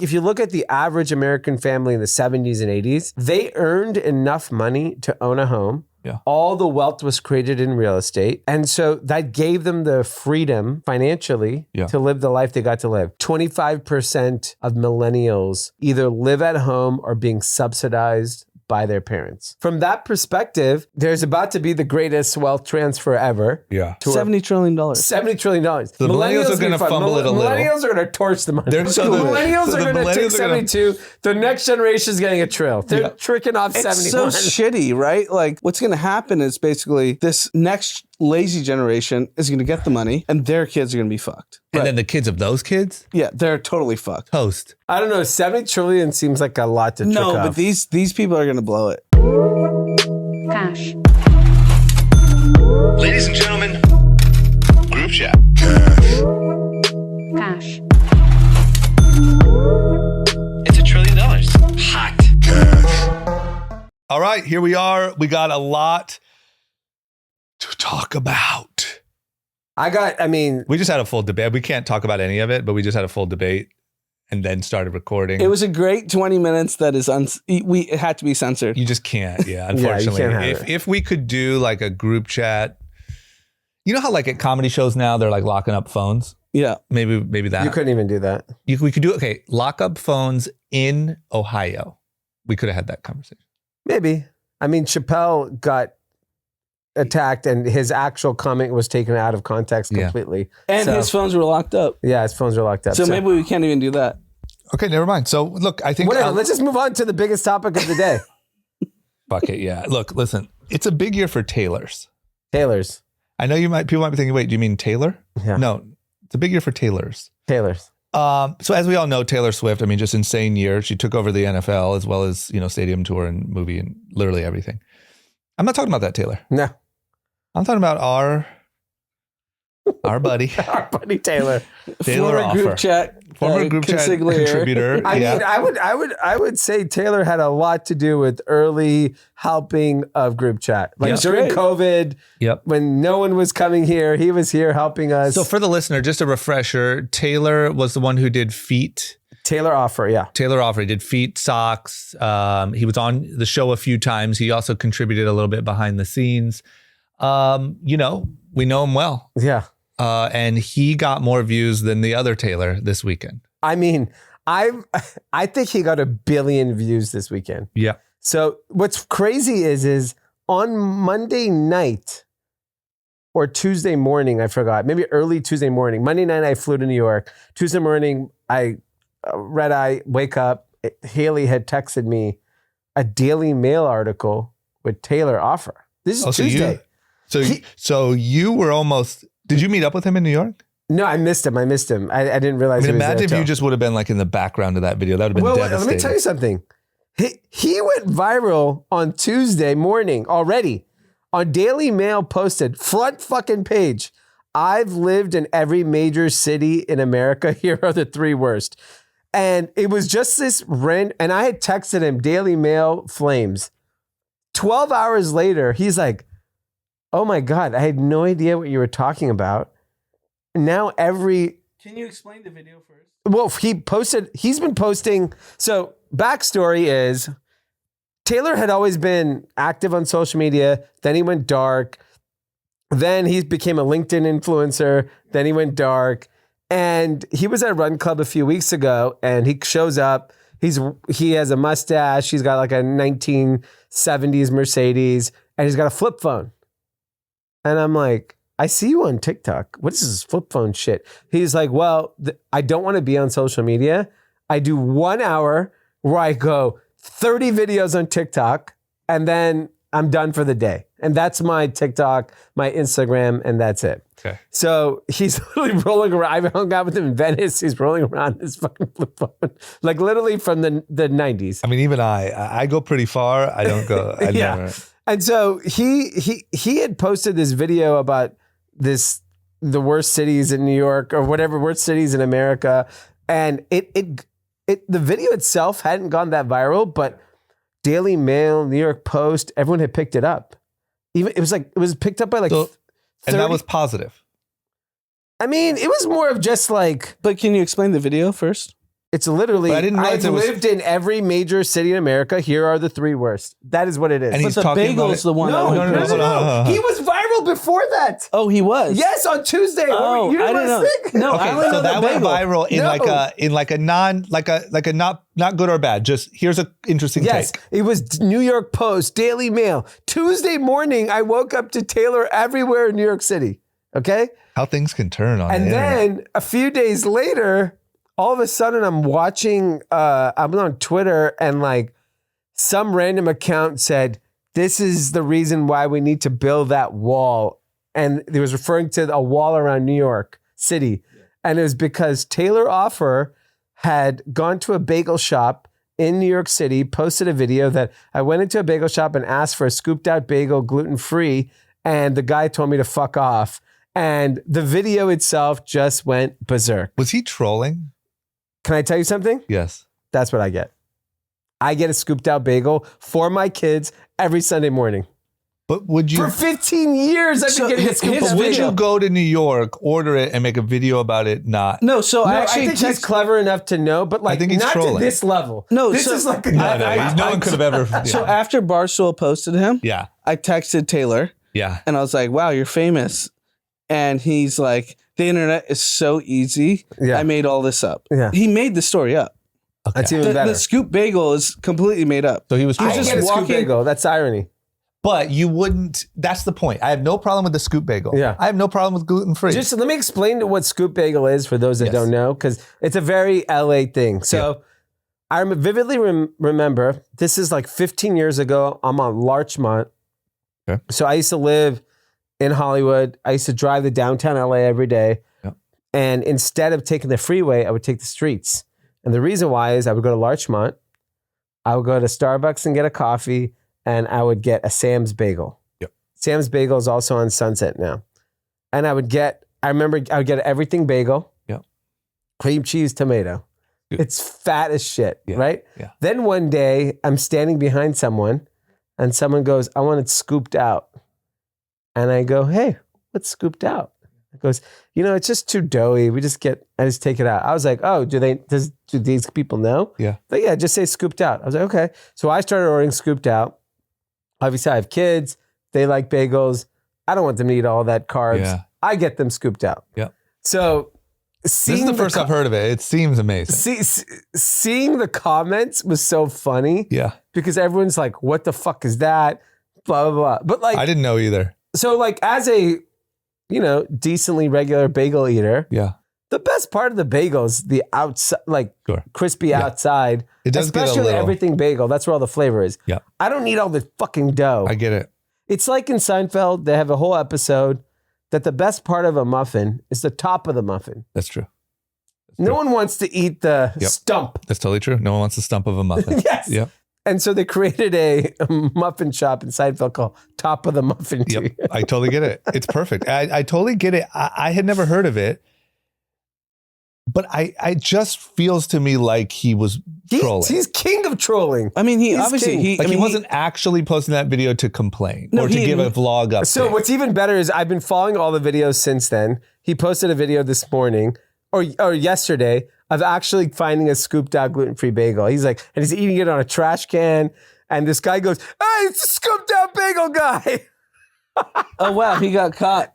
If you look at the average American family in the 70s and 80s, they earned enough money to own a home. Yeah. All the wealth was created in real estate. And so that gave them the freedom financially to live the life they got to live. 25% of millennials either live at home or being subsidized by their parents. From that perspective, there's about to be the greatest wealth transfer ever. Yeah. $70 trillion. $70 trillion. The millennials are going to fumble it a little. Millennials are going to torch the money. So the millennials are going to take 72. The next generation is getting a trill. They're tricking off 71. It's so shitty, right? Like what's going to happen is basically this next lazy generation is going to get the money and their kids are going to be fucked. And then the kids of those kids? Yeah, they're totally fucked. Toast. I don't know. 70 trillion seems like a lot to trick off. No, but these people are going to blow it. Cash. Ladies and gentlemen, group chat. Cash. It's $1 trillion. Hot. All right, here we are. We got a lot to talk about. We just had a full debate. We can't talk about any of it, but we just had a full debate and then started recording. It was a great 20 minutes that is it had to be censored. You just can't, unfortunately. If we could do like a group chat, you know how like at comedy shows now they're like locking up phones? Yeah. Maybe that. You couldn't even do that. We could do, lock up phones in Ohio. We could have had that conversation. Maybe. I mean, Chappelle got attacked and his actual comment was taken out of context completely. And his phones were locked up. Yeah, his phones were locked up. So maybe we can't even do that. Okay, never mind. So look, I think... Whatever, let's just move on to the biggest topic of the day. Fuck it, yeah. Look, listen, it's a big year for tailors. Tailors. I know people might be thinking, wait, do you mean Taylor? Yeah. No, it's a big year for tailors. Tailors. So as we all know, Taylor Swift, just insane year. She took over the NFL as well as, stadium tour and movie and literally everything. I'm not talking about that, Taylor. No. I'm talking about our buddy. Our buddy Taylor. Former group chat contributor. I would say Taylor had a lot to do with early helping of group chat. Like during COVID, when no one was coming here, he was here helping us. So for the listener, just a refresher, Taylor was the one who did feet. Taylor Offer, yeah. Taylor Offer. He did feet, socks. He was on the show a few times. He also contributed a little bit behind the scenes. We know him well. Yeah. And he got more views than the other Taylor this weekend. I mean, I think he got 1 billion views this weekend. Yeah. So what's crazy is on Monday night or Tuesday morning, I forgot, maybe early Tuesday morning. Monday night, I flew to New York. Tuesday morning, red eye, wake up. Haley had texted me a Daily Mail article with Taylor Offer. This is Tuesday. So you were almost... Did you meet up with him in New York? No, I missed him. I didn't realize he was imagine there if you just would have been like in the background of that video. That would have been devastating. Let me tell you something. He went viral on Tuesday morning already. On Daily Mail posted, front fucking page, I've lived in every major city in America. Here are the 3 worst. And it was just this and I had texted him, Daily Mail flames. 12 hours later, he's like, oh my God, I had no idea what you were talking about. Now Can you explain the video first? Well, he's been posting. So backstory is Taylor had always been active on social media. Then he went dark. Then he became a LinkedIn influencer. Then he went dark. And he was at Run Club a few weeks ago and he shows up. He has a mustache. He's got like a 1970s Mercedes and he's got a flip phone. And I'm like, I see you on TikTok. What is this flip phone shit? He's like, well, I don't want to be on social media. I do 1 hour where I go 30 videos on TikTok and then I'm done for the day. And that's my TikTok, my Instagram, and that's it. Okay. So he's literally rolling around. I hung out with him in Venice. He's rolling around his fucking flip phone, like literally from the 90s. I mean, even I go pretty far. I don't go. Never. And so he had posted this video about the worst cities in New York or whatever, worst cities in America. And the video itself hadn't gone that viral, but Daily Mail, New York Post, everyone had picked it up. Even it was picked up by like 30. And that was positive. I mean, it was more of just like. But can you explain the video first? It's literally, But I didn't realize I've it was- lived in every major city in America. Here are the 3 worst. That is what it is. And But he's the talking about bagel's it. the one. no, that no, went no, crazy. no. He was viral before that. Oh, he was. Yes, on Tuesday. Oh, you I didn't know. sick? No, I Okay, only so know that the went bagel. viral in No. like a not good or bad. Just here's a interesting Yes, take. it was New York Post, Daily Mail. Tuesday morning, I woke up to Taylor everywhere in New York City. Okay? How things can turn on And the internet. then a few days later, all of a sudden I'm watching, I'm on Twitter and like some random account said, this is the reason why we need to build that wall. And it was referring to a wall around New York City. And it was because Taylor Offer had gone to a bagel shop in New York City, posted a video that I went into a bagel shop and asked for a scooped out bagel, gluten-free. And the guy told me to fuck off. And the video itself just went berserk. Was he trolling? Can I tell you something? Yes. That's what I get. I get a scooped out bagel for my kids every Sunday morning. But would you For 15 years, I've So been getting a his scooped out would bagel. you go to New York, order it, and make a video about it? Not. No, so No, I I actually think he's clever enough to know, but like think he's not trolling. to this level. No, this so- is like a No, no one could have ever. Yeah. So after Barstool posted him, yeah. I texted Taylor Yeah. and I was like, wow, you're famous. And he's like, the internet is so easy. Yeah. I made all this up. Yeah. He made the story up. That's even The, better. the scoop bagel is completely made up. So he was I trolling. just get a scoop walking- bagel. That's irony. But you wouldn't. That's the point. I have no problem with the scoop bagel. Yeah. I have no problem with gluten free. Just let me explain what scoop bagel is for those that Yes. don't know, because it's a very LA thing. So I vividly remember this is like 15 years ago. I'm on Larchmont. Okay. So I used to live in Hollywood. I used to drive to downtown LA every day. Yep. And instead of taking the freeway, I would take the streets. And the reason why is I would go to Larchmont, I would go to Starbucks and get a coffee, and I would get a Sam's bagel. Yep. Sam's bagel is also on Sunset now. And I remember I would get everything bagel. Yep. Cream cheese, tomato. Good. It's fat as shit, Yeah. right? Yeah. Then one day I'm standing behind someone and someone goes, I want it scooped out. And I go, hey, what's scooped out? It goes, it's just too doughy. I just take it out. I was like, oh, do these people know? Yeah. But yeah, just say scooped out. I was like, okay. So I started ordering scooped out. Obviously I have kids. They like bagels. I don't want them to eat all that carbs. Yeah. I get them scooped out. Yep. So This is the first I've heard of it. It seems amazing. seeing the comments was so funny Yeah. because everyone's like, what the fuck is that? Blah, blah, blah. But like, I didn't know either. so like as a, decently regular bagel eater, Yeah. the best part of the bagel is the outside, like Sure. crispy outside. It does get a especially with little. everything bagel. That's where all the flavor is. Yeah. I don't need all the fucking dough. I get it. It's like in Seinfeld, they have a whole episode that the best part of a muffin is the top of the muffin. That's true. No one wants to eat the Yep. stump. That's totally true. No one wants the stump of a muffin. Yes. Yep. And so they created a muffin shop in Seinfeld called Top of the Muffin Tree. Yep. I totally get it. It's perfect. I totally get it. I had never heard of it. But I just feels to me like he was trolling. He's king of trolling. I mean, he He's obviously king. Like he wasn't actually posting that video to complain or to give a vlog update. So what's even better is I've been following all the videos since then. He posted a video this morning or yesterday of actually finding a scooped out gluten-free bagel. He's like, and he's eating it on a trash can. And this guy goes, hey, it's a scooped out bagel guy. Oh wow, he got caught.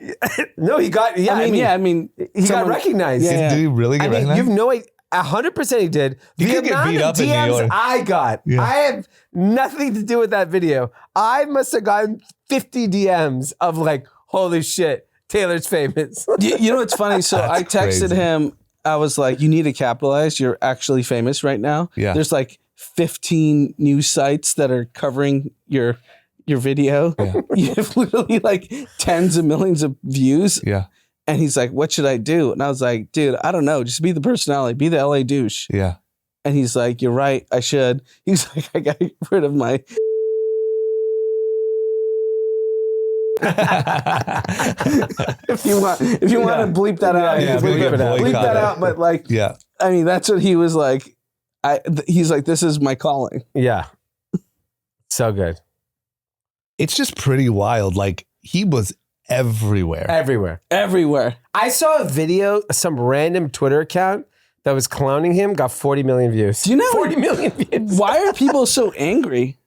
No, he got, I mean, he got someone- recognized. Yeah. Did he really get recognized? You've no idea. 100% he did. He could get beat up in New DMs York. I got. Yeah. I have nothing to do with that video. I must have gotten 50 DMs of like, holy shit, Taylor's famous. You know what's funny? So I That's texted crazy. him. I was like, "You need to capitalize. You're actually famous right now." Yeah. There's like 15 news sites that are covering your video. Yeah. You have literally like tens of millions of views. Yeah. And he's like, "What should I do?" And I was like, "Dude, I don't know. Just be the personality. Be the LA douche." Yeah. And he's like, "You're right. I should." He's like, "I got rid of my." If you want to bleep that out, Yeah, you can bleep bleep it out. Bleep boycott that it. out. But like, Yeah. I mean, that's what he was like. He's like, "This is my calling." Yeah. So good. It's just pretty wild. Like he was everywhere. Everywhere. Everywhere. I saw a video, some random Twitter account that was clowning him got 40 million views. Do you know 40 million views? why are people so angry?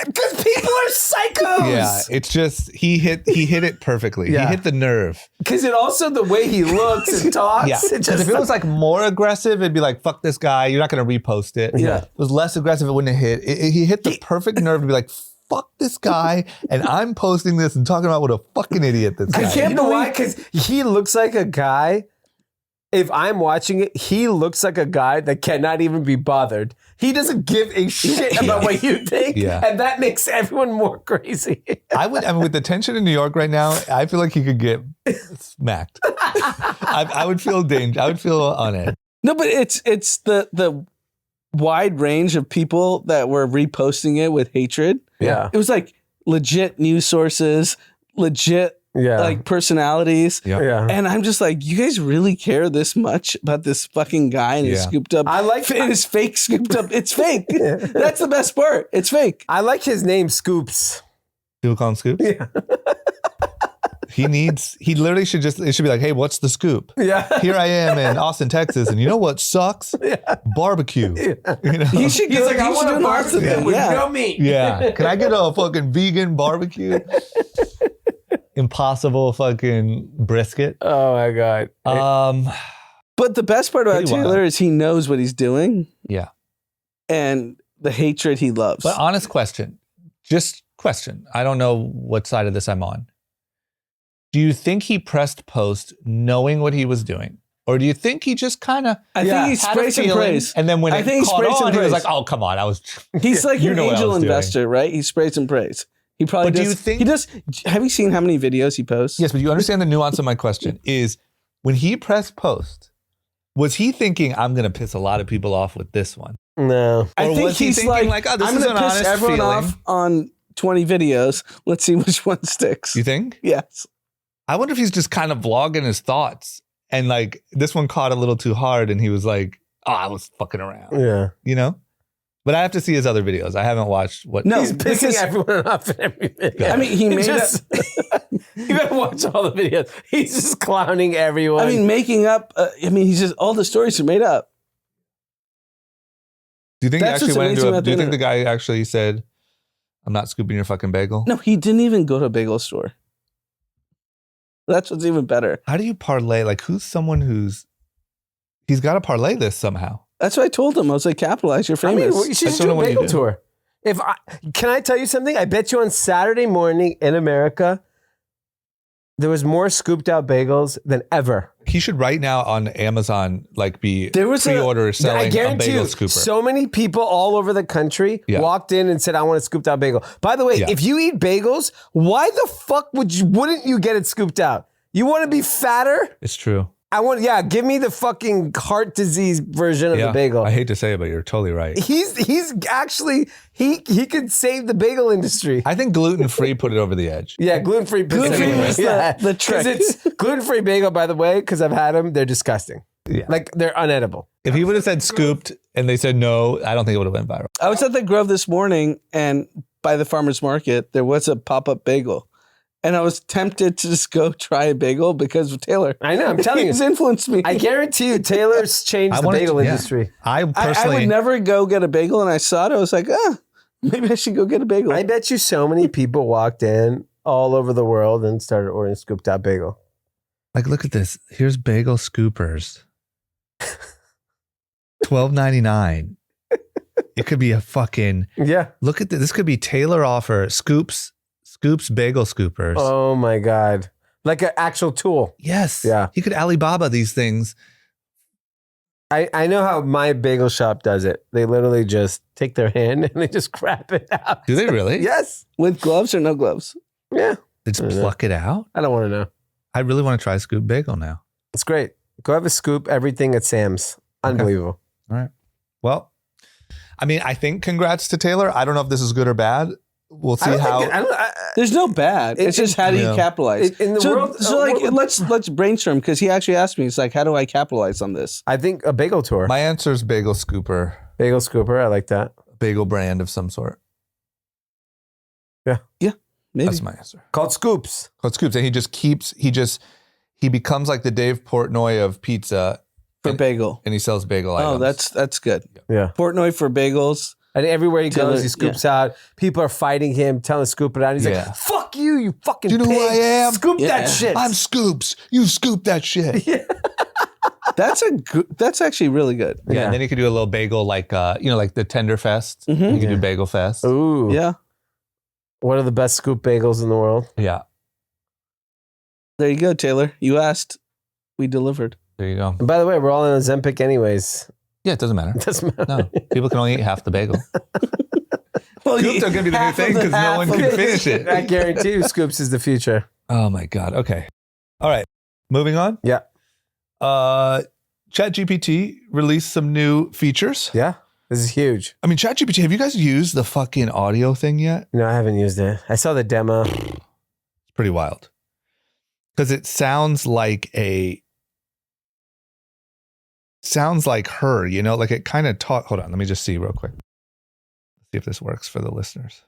Because people are psychos. Yeah, it's just he hit it perfectly. Yeah. He hit the nerve. Because it also the way he looks and talks. Yeah. It 'Cause just if it was like more aggressive, it'd be like, fuck this guy. You're not going to repost it. Yeah. If it was less aggressive, it wouldn't have hit. He hit the perfect nerve to be like, fuck this guy. And I'm posting this and talking about what a fucking idiot this guy I is. can't believe why, because he looks like a guy. If I'm watching it, he looks like a guy that cannot even be bothered. He doesn't give a shit about what you think, Yeah. and that makes everyone more crazy. I mean, with the tension in New York right now, I feel like he could get smacked. I would feel danger. I would feel on it. No, but it's the wide range of people that were reposting it with hatred. Yeah, It was like legit news sources, legit yeah, like personalities. Yeah. yeah. And I'm just like, you guys really care this much about this fucking guy and his Yeah. scooped up? I like- and his fake scooped up. It's fake. That's the best part. It's fake. I like his name, Scoops. People call him Scoop. Yeah, He literally should it should be like, hey, what's the scoop? yeah. Here I am in Austin, Texas, and you know what sucks? Barbecue. You know? He should He's go. like, I he should want do a an barbecue Austin thing. with Yeah. no meat. Yeah. Can I get a fucking vegan barbecue? Impossible fucking brisket. Oh my god. But the best part about Pretty wild. Taylor is he knows what he's doing Yeah. and the hatred he loves. But honest question. Just question. I don't know what side of this I'm on. Do you think he pressed post knowing what he was doing? Or do you think he just kind of I think he sprays and prays. and then when I it think he caught sprays and on, he was prays. like, oh, come on. I was He's like You an know what I angel was doing. investor, right? He sprays and prays. He probably But do does. you think- he does? Have you seen how many videos he posts? Yes, but you understand the nuance of my question is when he pressed post, was he thinking, I'm going to piss a lot of people off with this one? No. I Or think was he he's thinking like, like, oh, this I'm is going an to piss honest everyone feeling? off on 20 videos. Let's see which one sticks. You think? Yes. I wonder if he's just kind of vlogging his thoughts and like this one caught a little too hard and he was like, oh, I was fucking around, Yeah. you know? But I have to see his other videos. I haven't watched what. No, He's pissing because- everyone off in everything. Yeah. I mean, he made You gotta watch all the videos. He's just clowning everyone. I mean, making up. He's just all the stories are made up. Do you think That's he actually what's went amazing into about do you the think the guy actually said, I'm not scooping your fucking bagel? No, he didn't even go to a bagel store. That's what's even better. How do you parlay? Like who's someone he's got to parlay this somehow. That's what I told him. I was like, capitalize. You're I mean, famous. you should I just don't do know a what you bagel do. tour. Can I tell you something? I bet you on Saturday morning in America, there was more scooped out bagels than ever. He should right now on Amazon like be There was pre-order selling I a guarantee bagel you, scooper. so many people all over the country Yeah. walked in and said, I want a scooped out bagel. By the way, Yeah. if you eat bagels, why the fuck wouldn't you get it scooped out? You want to be fatter? It's true. Give me the fucking heart disease version of Yeah. the bagel. I hate to say it, but you're totally right. He's actually, he could save the bagel industry. I think gluten-free put it over the edge. Yeah, gluten-free. Gluten-free was the trick. 'Cause it's gluten-free bagel, by the way, because I've had them. They're disgusting. Yeah. Like, they're unedible. If he would have said scooped and they said no, I don't think it would have went viral. I was at the Grove this morning, and by the farmer's market, there was a pop-up bagel. And I was tempted to just go try a bagel because of Taylor. I know, I'm telling you. He's influenced me. I guarantee you, Taylor's changed the wanted bagel to- yeah. industry. I I personally, would never go get a bagel, and I saw it. I was like, maybe I should go get a bagel. I bet you so many people walked in all over the world and started ordering scooped out bagel. like, look at this. Here's bagel scoopers. $12.99. It could be a fucking, Yeah. look at this. This could be Taylor offer Scoops bagel scoopers. Oh my God. Like an actual tool. Yes. Yeah. He could Alibaba these things. I know how my bagel shop does it. They literally just take their hand and they just crap it out. Do they really? Yes. With gloves or no gloves? Yeah. They just I don't know. pluck it out? I don't want to know. I really want to try Scoop Bagel now. It's great. Go have a scoop, everything at Sam's. Unbelievable. All right. Well, I mean, I think congrats to Taylor. I don't know if this is good or bad. We'll see how. There's no bad. It's just how do you Yeah. capitalize? In the so, world, so like, let's brainstorm because he actually asked me. It's like, how do I capitalize on this? I think a bagel tour. My answer is bagel scooper, Bagel scooper. I like that. bagel brand of some sort. Maybe. That's my answer. Called scoops. Called Scoops, and he becomes like the Dave Portnoy of pizza, for bagel. And he sells bagel Oh, items. that's good. Yeah. Portnoy for bagels. And everywhere he Taylor- goes, he scoops out. People are fighting him, telling him to scoop it out. He's Yeah. like, fuck you, you fucking Do you know who pig. I am? Scoop Yeah. that shit. I'm Scoops. You scoop that shit. That's actually really good. Yeah, Yeah. and then you could do a little bagel like like the Tender Fest. Mhm. You could do Bagel Fest. Ooh. Yeah. What are the best scoop bagels in the world? Yeah, There you go, Taylor. You asked. We delivered. there you go. And by the way, we're all in Ozempic anyways. Yeah, it doesn't matter. It doesn't matter. No, people can only eat half the bagel. Well, Scoops are gonna be the new thing because no one can finish it. I guarantee you, Scoops is the future. Oh my God. Okay. All right. Moving on. Yeah. ChatGPT released some new features. Yeah. This is huge. I mean, ChatGPT, have you guys used the fucking audio thing yet? No, I haven't used it. I saw the demo. It's pretty wild. Because it sounds like her, like it kind of talk. Hold on, let me just see real quick. See if this works for the listeners.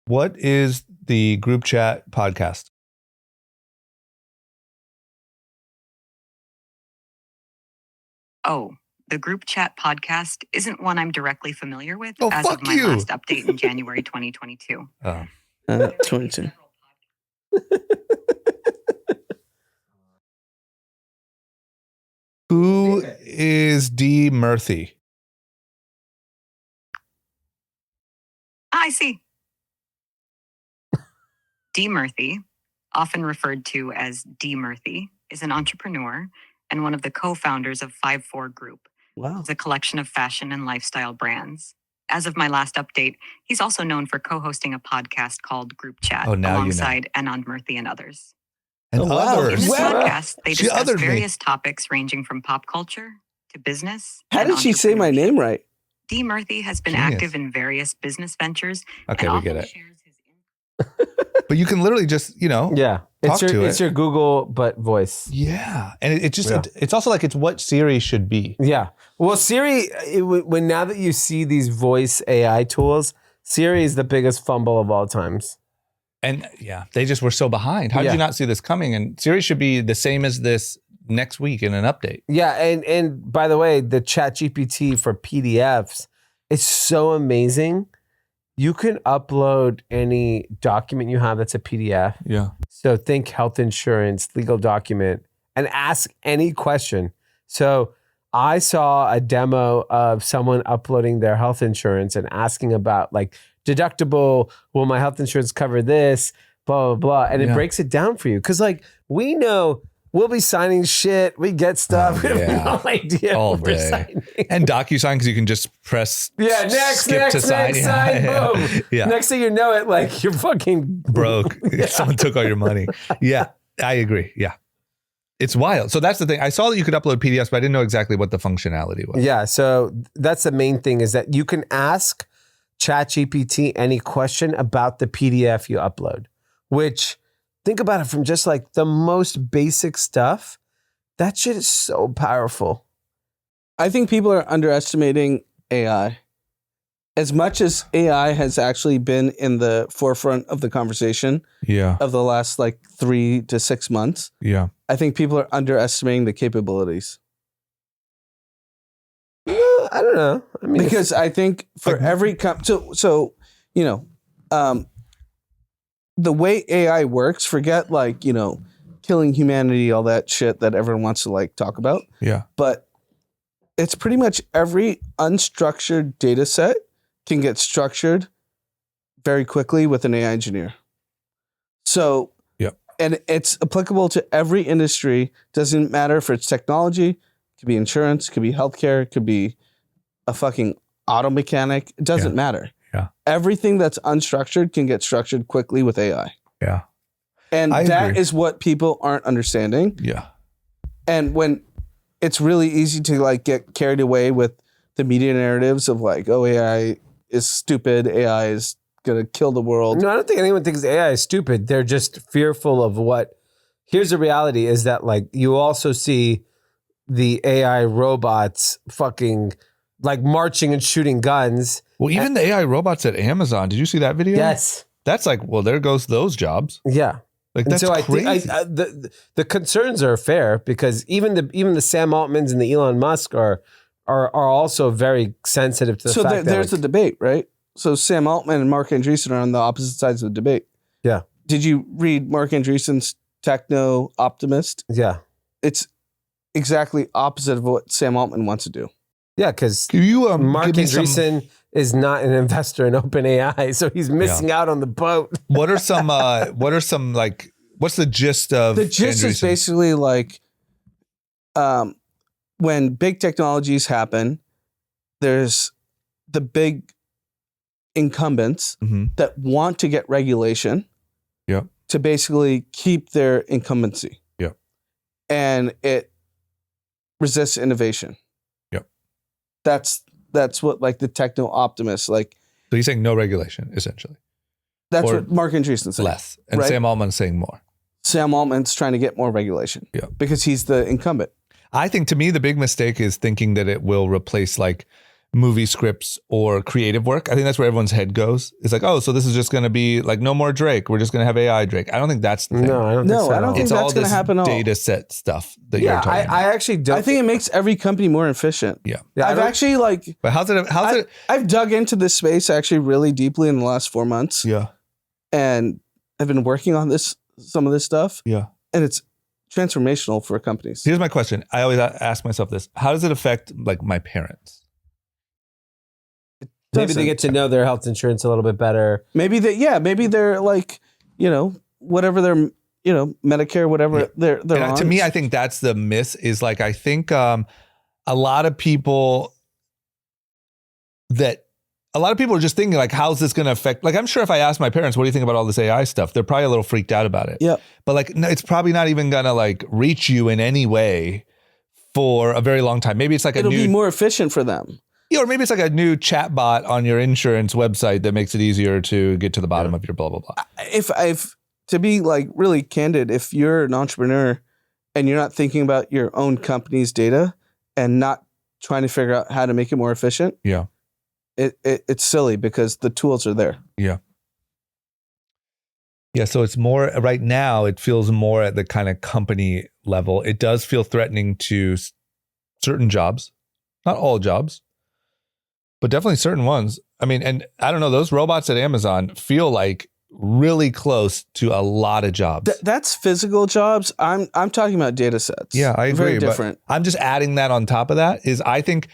What is the group chat podcast? Oh, the group chat podcast isn't one I'm directly familiar with Oh, as of fuck my you. last update in January 2022. 22. Who is D. Murthy? I see. D. Murthy, often referred to as D. Murthy, is an entrepreneur and one of the co-founders of 5-4 Group. Wow. It's a collection of fashion and lifestyle brands. As of my last update, he's also known for co-hosting a podcast called Group Chat Oh, now you know. alongside Anand Murthy and others. And Oh, wow. In others. this Well, podcast, they she discuss othered me. various topics ranging from pop culture to business. How and did she say my entrepreneurship. name right? D. Murthy has been Genius. active in various business ventures. Okay, and we get often it. shares his But you can literally just, Yeah. Talk to It's it. your Google, but voice. yeah. And it just, Yeah. it's also like it's what Siri should be. Yeah. Well, Siri, when now that you see these voice AI tools, Siri is the biggest fumble of all times. And yeah, they just were so behind. How did Yeah. you not see this coming? And Siri should be the same as this next week in an update. Yeah, and by the way, the ChatGPT for PDFs, it's so amazing. You can upload any document you have that's a PDF. Yeah. So think health insurance, legal document, and ask any question. So I saw a demo of someone uploading their health insurance and asking about like deductible, will my health insurance cover this, blah, blah, blah. And it Yeah. breaks it down for you. Because like we know we'll be signing shit. We get stuff. Oh, we yeah. have no idea All what we're day. signing. And DocuSign, because you can just press Yeah, next, skip next, to sign. next, sign, Yeah. boom. Yeah. Next thing you know it, like you're fucking Broke. Yeah. Someone took all your money. Yeah, I agree. Yeah. It's wild. So that's the thing. I saw that you could upload PDFs, but I didn't know exactly what the functionality was. Yeah, so that's the main thing is that you can ask ChatGPT any question about the PDF you upload, which think about it from just like the most basic stuff. That shit is so powerful. I think people are underestimating AI. As much as AI has actually been in the forefront of the conversation Yeah. of the last like 3 to 6 months, Yeah. I think people are underestimating the capabilities. I don't know. I mean, Because I think for Like- every so the way AI works, forget like killing humanity, all that shit that everyone wants to like talk about, Yeah. but it's pretty much every unstructured data set can get structured very quickly with an AI engineer. So, Yep. and it's applicable to every industry. Doesn't matter if it's technology, it could be insurance, it could be healthcare, it could be a fucking auto mechanic. It doesn't matter. Yeah. Everything that's unstructured can get structured quickly with AI. Yeah. And I that agree. is what people aren't understanding. Yeah. And when it's really easy to like get carried away with the media narratives of like, oh, AI is stupid, AI is gonna kill the world. no, I don't think anyone thinks AI is stupid. They're just fearful of what. Here's the reality: is that like you also see the AI robots fucking like marching and shooting guns. Well, even the AI robots at Amazon, did you see that video? Yes. That's like, well, there goes those jobs. Yeah. Like And that's so crazy. the concerns are fair because even the Sam Altmans and the Elon Musk are also very sensitive to the So fact that there's the debate, right? So Sam Altman and Mark Andreessen are on the opposite sides of the debate. Yeah. Did you read Mark Andreessen's Techno Optimist? yeah. It's exactly opposite of what Sam Altman wants to do. Yeah, because Can you Mark give me some? Andreessen is not an investor in OpenAI, so he's missing out on the boat. What are some? Like? What's the gist of The gist is Andreessen? basically like when big technologies happen, there's the big incumbents Mhm. that want to get regulation Yep. to basically keep their incumbency. Yep. And it resists innovation. Yep. That's what like the techno optimists like. So he's saying no regulation, essentially, That's Or what Mark Andreessen said. less, and Right. Sam Altman's saying more. Sam Altman's trying to get more regulation. Yeah. Because he's the incumbent. I think to me the big mistake is thinking that it will replace like movie scripts or creative work. I think that's where everyone's head goes. It's like, oh, so this is just going to be like no more Drake. We're just going to have AI Drake. I don't think that's the thing. No, I don't No, think so. I don't at think It's all. all that's gonna this happen at all. data set stuff that Yeah, you're talking about. I actually don't. I think it makes every company more efficient. Yeah. Yeah, I I've don't- actually like But how's it? I've dug into this space actually really deeply in the last 4 months Yeah. and I've been working on some of this stuff Yeah. and it's transformational for companies. Here's my question. I always ask myself this. How does it affect like my parents? maybe they get to know their health insurance a little bit better. Maybe they're like, whatever their, Medicare, whatever they're And on. to me, I think that's the miss is like, I think a lot of people are just thinking like, how's this going to affect, like, I'm sure if I asked my parents, what do you think about all this AI stuff? They're probably a little freaked out about it. Yep. But like, no, it's probably not even going to like reach you in any way for a very long time. Maybe it's like It'll a be new, more efficient for them. or maybe it's like a new chat bot on your insurance website that makes it easier to get to the bottom of your blah, blah, blah. If to be like really candid, if you're an entrepreneur and you're not thinking about your own company's data and not trying to figure out how to make it more efficient, Yeah. it's silly because the tools are there. Yeah. Yeah. So it's more right now, it feels more at the kind of company level. It does feel threatening to certain jobs, not all jobs, but definitely certain ones. I mean, and I don't know, those robots at Amazon feel like really close to a lot of jobs. That's physical jobs. I'm talking about data sets. Yeah, I agree. Very but different. I'm just adding that on top of that is I think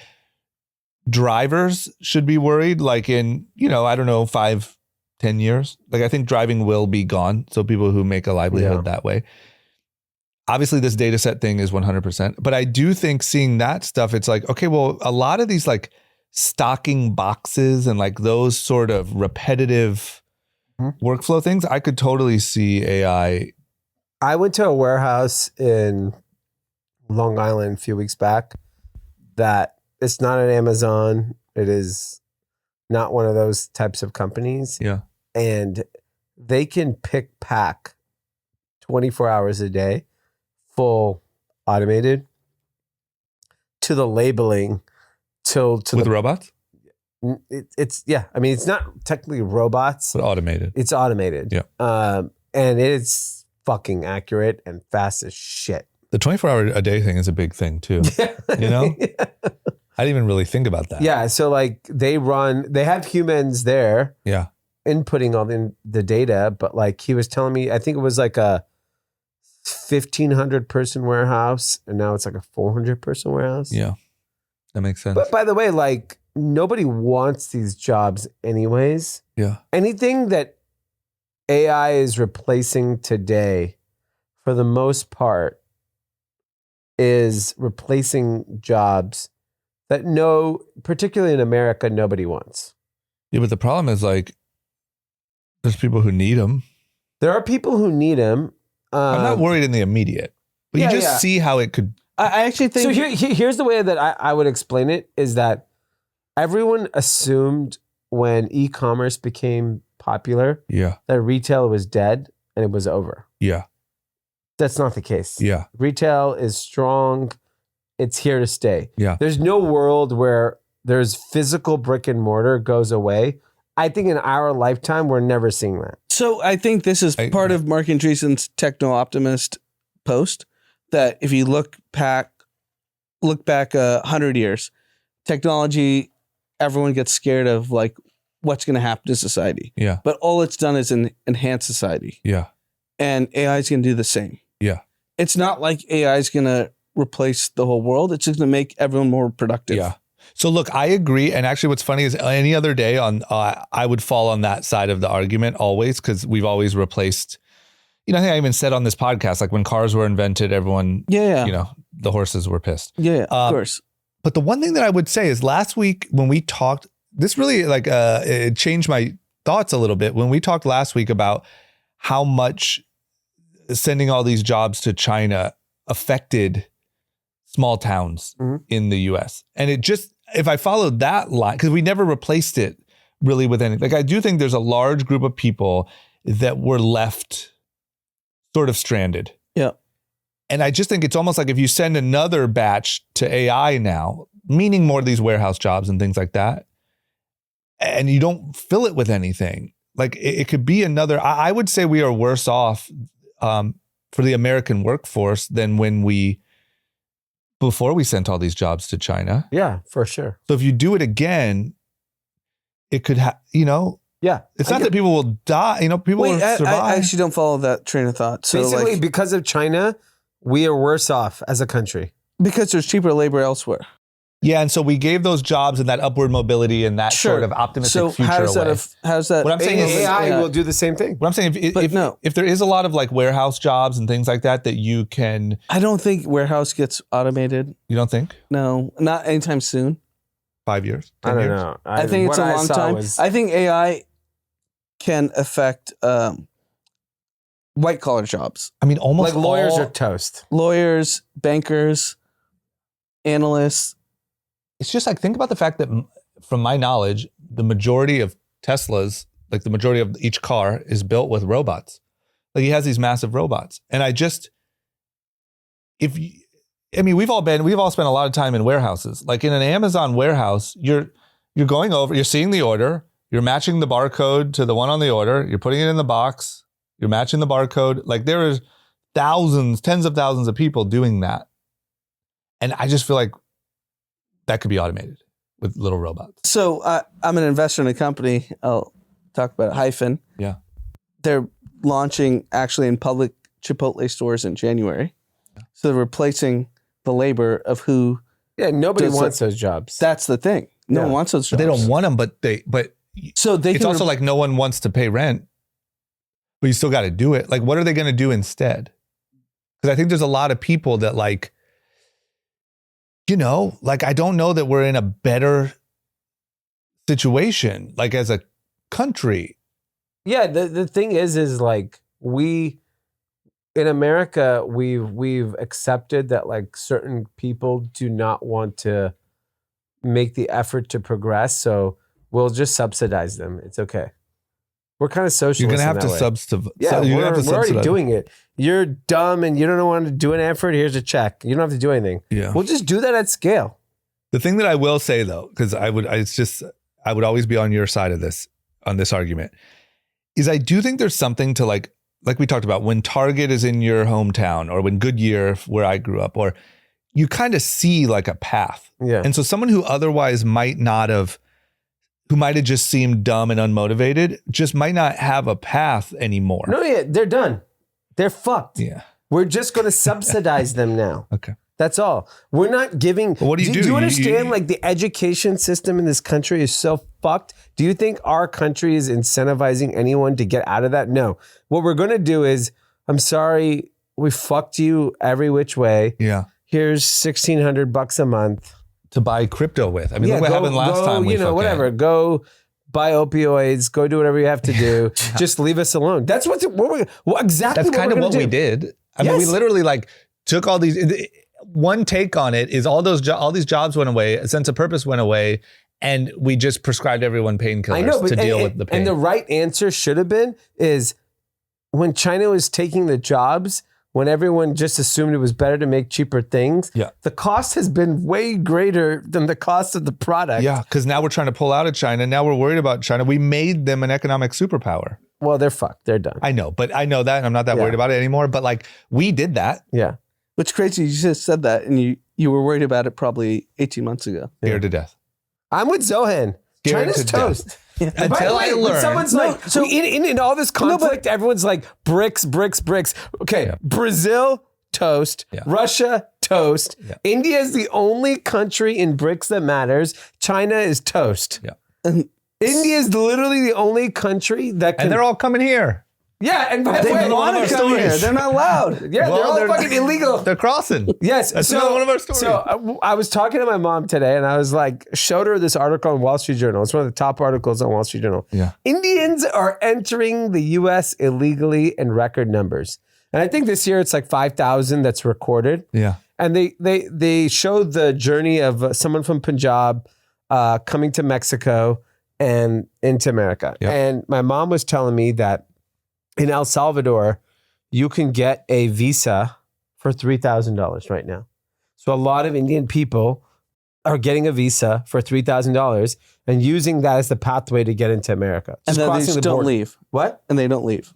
drivers should be worried like in, I don't know, 5-10 years. Like I think driving will be gone. So people who make a livelihood that way. Obviously this data set thing is 100%, but I do think seeing that stuff, it's like, okay, well, a lot of these like stocking boxes and like those sort of repetitive workflow things, I could totally see AI. I went to a warehouse in Long Island a few weeks back that it's not an Amazon. It is not one of those types of companies. Yeah. And they can pick, pack 24 hours a day, full automated, to the labeling, to With the robots, it's I mean, it's not technically robots. but automated. It's automated. Yeah. And it's fucking accurate and fast as shit. The 24-hour a day thing is a big thing too. You know? I didn't even really think about that. Yeah. So like they have humans there Yeah. inputting all the data, but like he was telling me, I think it was like a 1,500 person warehouse and now it's like a 400 person warehouse. Yeah. That makes sense. But by the way, like nobody wants these jobs anyways. Yeah. Anything that AI is replacing today, for the most part, is replacing jobs that particularly in America, nobody wants. Yeah, but the problem is like, there's people who need them. There are people who need them. I'm not worried in the immediate, but you just see how it could. I actually think So here's the way that I would explain it is that everyone assumed when e-commerce became popular Yeah. that retail was dead and it was over. Yeah. That's not the case. Yeah. Retail is strong. It's here to stay. Yeah. There's no world where there's physical brick and mortar goes away. I think in our lifetime, we're never seeing that. So I think this is part of Mark Andreessen's Techno Optimist post, that if you look back 100 years, technology, everyone gets scared of like what's going to happen to society. Yeah. But all it's done is enhance society. Yeah. And AI is going to do the same. Yeah. It's not like AI is going to replace the whole world. It's just going to make everyone more productive. Yeah. So look, I agree. And actually what's funny is any other day I would fall on that side of the argument always, because we've always replaced, I think I even said on this podcast, like when cars were invented, everyone, the horses were pissed. Yeah, of course. But the one thing that I would say is last week when we talked, this really it changed my thoughts a little bit. When we talked last week about how much sending all these jobs to China affected small towns in the US. And it just, if I followed that line, because we never replaced it really with anything. Like I do think there's a large group of people that were left sort of stranded. Yeah. And I just think it's almost like if you send another batch to AI now, meaning more of these warehouse jobs and things like that, and you don't fill it with anything, like it could be another, I would say we are worse off for the American workforce than before we sent all these jobs to China. Yeah, for sure. So if you do it again, it could yeah. It's not that people will die, people will survive. I actually don't follow that train of thought. So basically, because of China, we are worse off as a country. Because there's cheaper labor elsewhere. Yeah, and so we gave those jobs and that upward mobility and that sort of optimistic future how does away. how's that? What I'm saying is AI will do the same thing. What I'm saying, if there is a lot of like warehouse jobs and things like that you can... I don't think warehouse gets automated. You don't think? No, not anytime soon. 5 years? I don't know. I think it's a long time. I think AI can affect white collar jobs. I mean, almost like lawyers are toast. Lawyers, bankers, analysts. It's just like, think about the fact that from my knowledge, the majority of Teslas, like the majority of each car is built with robots. Like he has these massive robots. And we've all spent a lot of time in warehouses. Like in an Amazon warehouse, you're going over, you're seeing the order, you're matching the barcode to the one on the order, you're putting it in the box, you're matching the barcode. Like there is tens of thousands of people doing that. And I just feel like that could be automated with little robots. So I'm an investor in a company. I'll talk about it, Hyphen. Yeah. They're launching actually in public Chipotle stores in January. Yeah. So they're replacing the labor of who. Yeah, nobody wants those jobs. That's the thing. No one wants those jobs. But they don't want them, but it's also like no one wants to pay rent, but you still got to do it. Like, what are they going to do instead? Because I think there's a lot of people that like, I don't know that we're in a better situation, like as a country. Yeah, the thing is like we in America, we've accepted that like certain people do not want to make the effort to progress, so we'll just subsidize them. It's okay. We're kind of socialist. You're gonna have to subsidize. Yeah, we're already doing it. You're dumb and you don't want to do an effort. Here's a check. You don't have to do anything. Yeah, we'll just do that at scale. The thing that I will say though, because I would always be on your side of this on this argument, is I do think there's something to like we talked about when Target is in your hometown or when Goodyear, where I grew up, or you kind of see like a path. Yeah, and so someone who otherwise who might have just seemed dumb and unmotivated, just might not have a path anymore. No, yeah, they're done. They're fucked. Yeah. We're just going to subsidize them now. Okay. That's all. We're not giving. Well, what do you do? Do you understand like the education system in this country is so fucked? Do you think our country is incentivizing anyone to get out of that? No. What we're going to do is, I'm sorry, we fucked you every which way. Yeah. Here's $1,600 a month. To buy crypto with. I mean, look what happened last time. Whatever. Go buy opioids. Go do whatever you have to do. Just leave us alone. That's exactly. That's kind of what we did. I mean, we literally like took all these. One take on it is all these jobs went away. A sense of purpose went away, and we just prescribed everyone painkillers to deal with the pain. And the right answer should have been is when China was taking the jobs. When everyone just assumed it was better to make cheaper things, the cost has been way greater than the cost of the product. Yeah, because now we're trying to pull out of China. Now we're worried about China. We made them an economic superpower. well, they're fucked. They're done. I know, but I know that and I'm not that Yeah. worried about it anymore. But like we did that. Yeah. Which crazy. You just said that and you were worried about it probably 18 months ago. Scared to death. I'm with Zohan. Scared China's to death. toast. And by the Until I way, when learn. someone's like, so- in all this conflict, everyone's like, bricks. Okay, Yeah. Brazil, toast. Yeah. Russia, toast. Yeah. India is the only country in BRICS that matters. China is toast. Yeah. And India is literally the only country that can. And they're all coming here. yeah, and by the they way, want to come here. They're not allowed. yeah, Well, they're all they're- fucking illegal. They're crossing. Yes, That's so another one of our stories. So I was talking to my mom today, and I was like, showed her this article on Wall Street Journal. It's one of the top articles on Wall Street Journal. Yeah. Indians are entering the U.S. illegally in record numbers, and I think this year it's like 5,000 that's recorded. Yeah. And they showed the journey of someone from Punjab coming to Mexico and into America. Yeah. And my mom was telling me that in El Salvador, you can get a visa for $3,000 right now. So a lot of Indian people are getting a visa for $3,000 and using that as the pathway to get into America. And Just then they crossing just the don't border. leave. What? And they don't leave.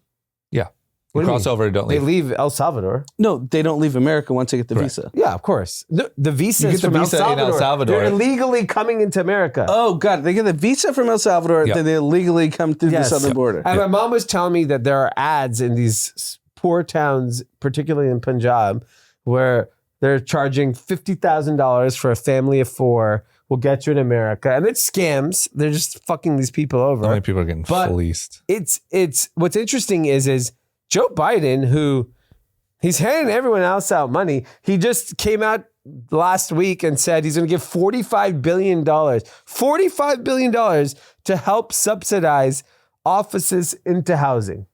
Yeah. What You do you cross over, don't They leave. leave El Salvador. No, they don't leave America once they get the Correct. visa. Yeah, of course. The visa You is get the from visa in El Salvador. They're illegally coming into America. Oh, God. They get the visa from El Salvador, Yeah. then they illegally come through Yes. the southern border. And my mom was telling me that there are ads in these poor towns, particularly in Punjab, where they're charging $50,000 for a family of 4. Will get you in America, and it's scams. They're just fucking these people over. How many people are getting But- fleeced? It's what's interesting is Joe Biden, who he's handing everyone else out money. He just came out last week and said he's going to give $45 billion to help subsidize offices into housing.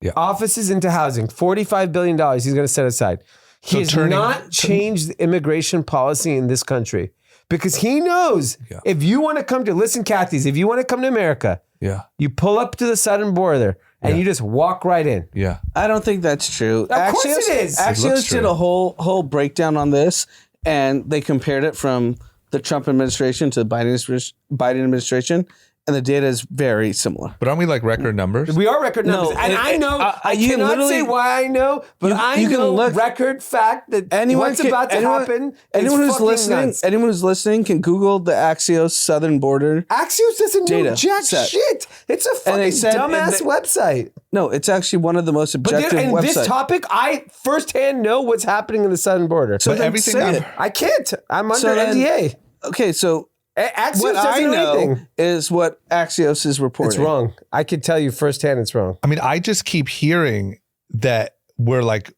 Yeah. Offices into housing, $45 billion he's going to set aside. He So has turning- not changed the immigration policy in this country because he knows Yeah. if you want to come to, listen, Kathy's, if you want to come to America, Yeah. you pull up to the southern border and Yeah. you just walk right in. Yeah. I don't think that's true. Of course it is. It Axios looks did true. a whole breakdown on this, and they compared it from the Trump administration to the Biden administration, and the data is very similar. But aren't we like record numbers? We are record numbers. No, and I know, I you can cannot literally- say why I know, but I you can know look- record fact that what's about to happen. Anyone is who's fucking listening, nuts. anyone who's listening can Google the Axios southern border. Axios doesn't do Data jack set. shit. It's a And fucking they said- and dumbass they- website. No, it's actually one of the most But objective in websites. this topic, I firsthand know what's happening in the southern border. So But then everything say I've- it. I can't. I'm under So then- NDA. Okay, so Axios what doesn't I do know anything. is what Axios is reporting. It's wrong. I can tell you firsthand it's wrong. I mean, I just keep hearing that we're like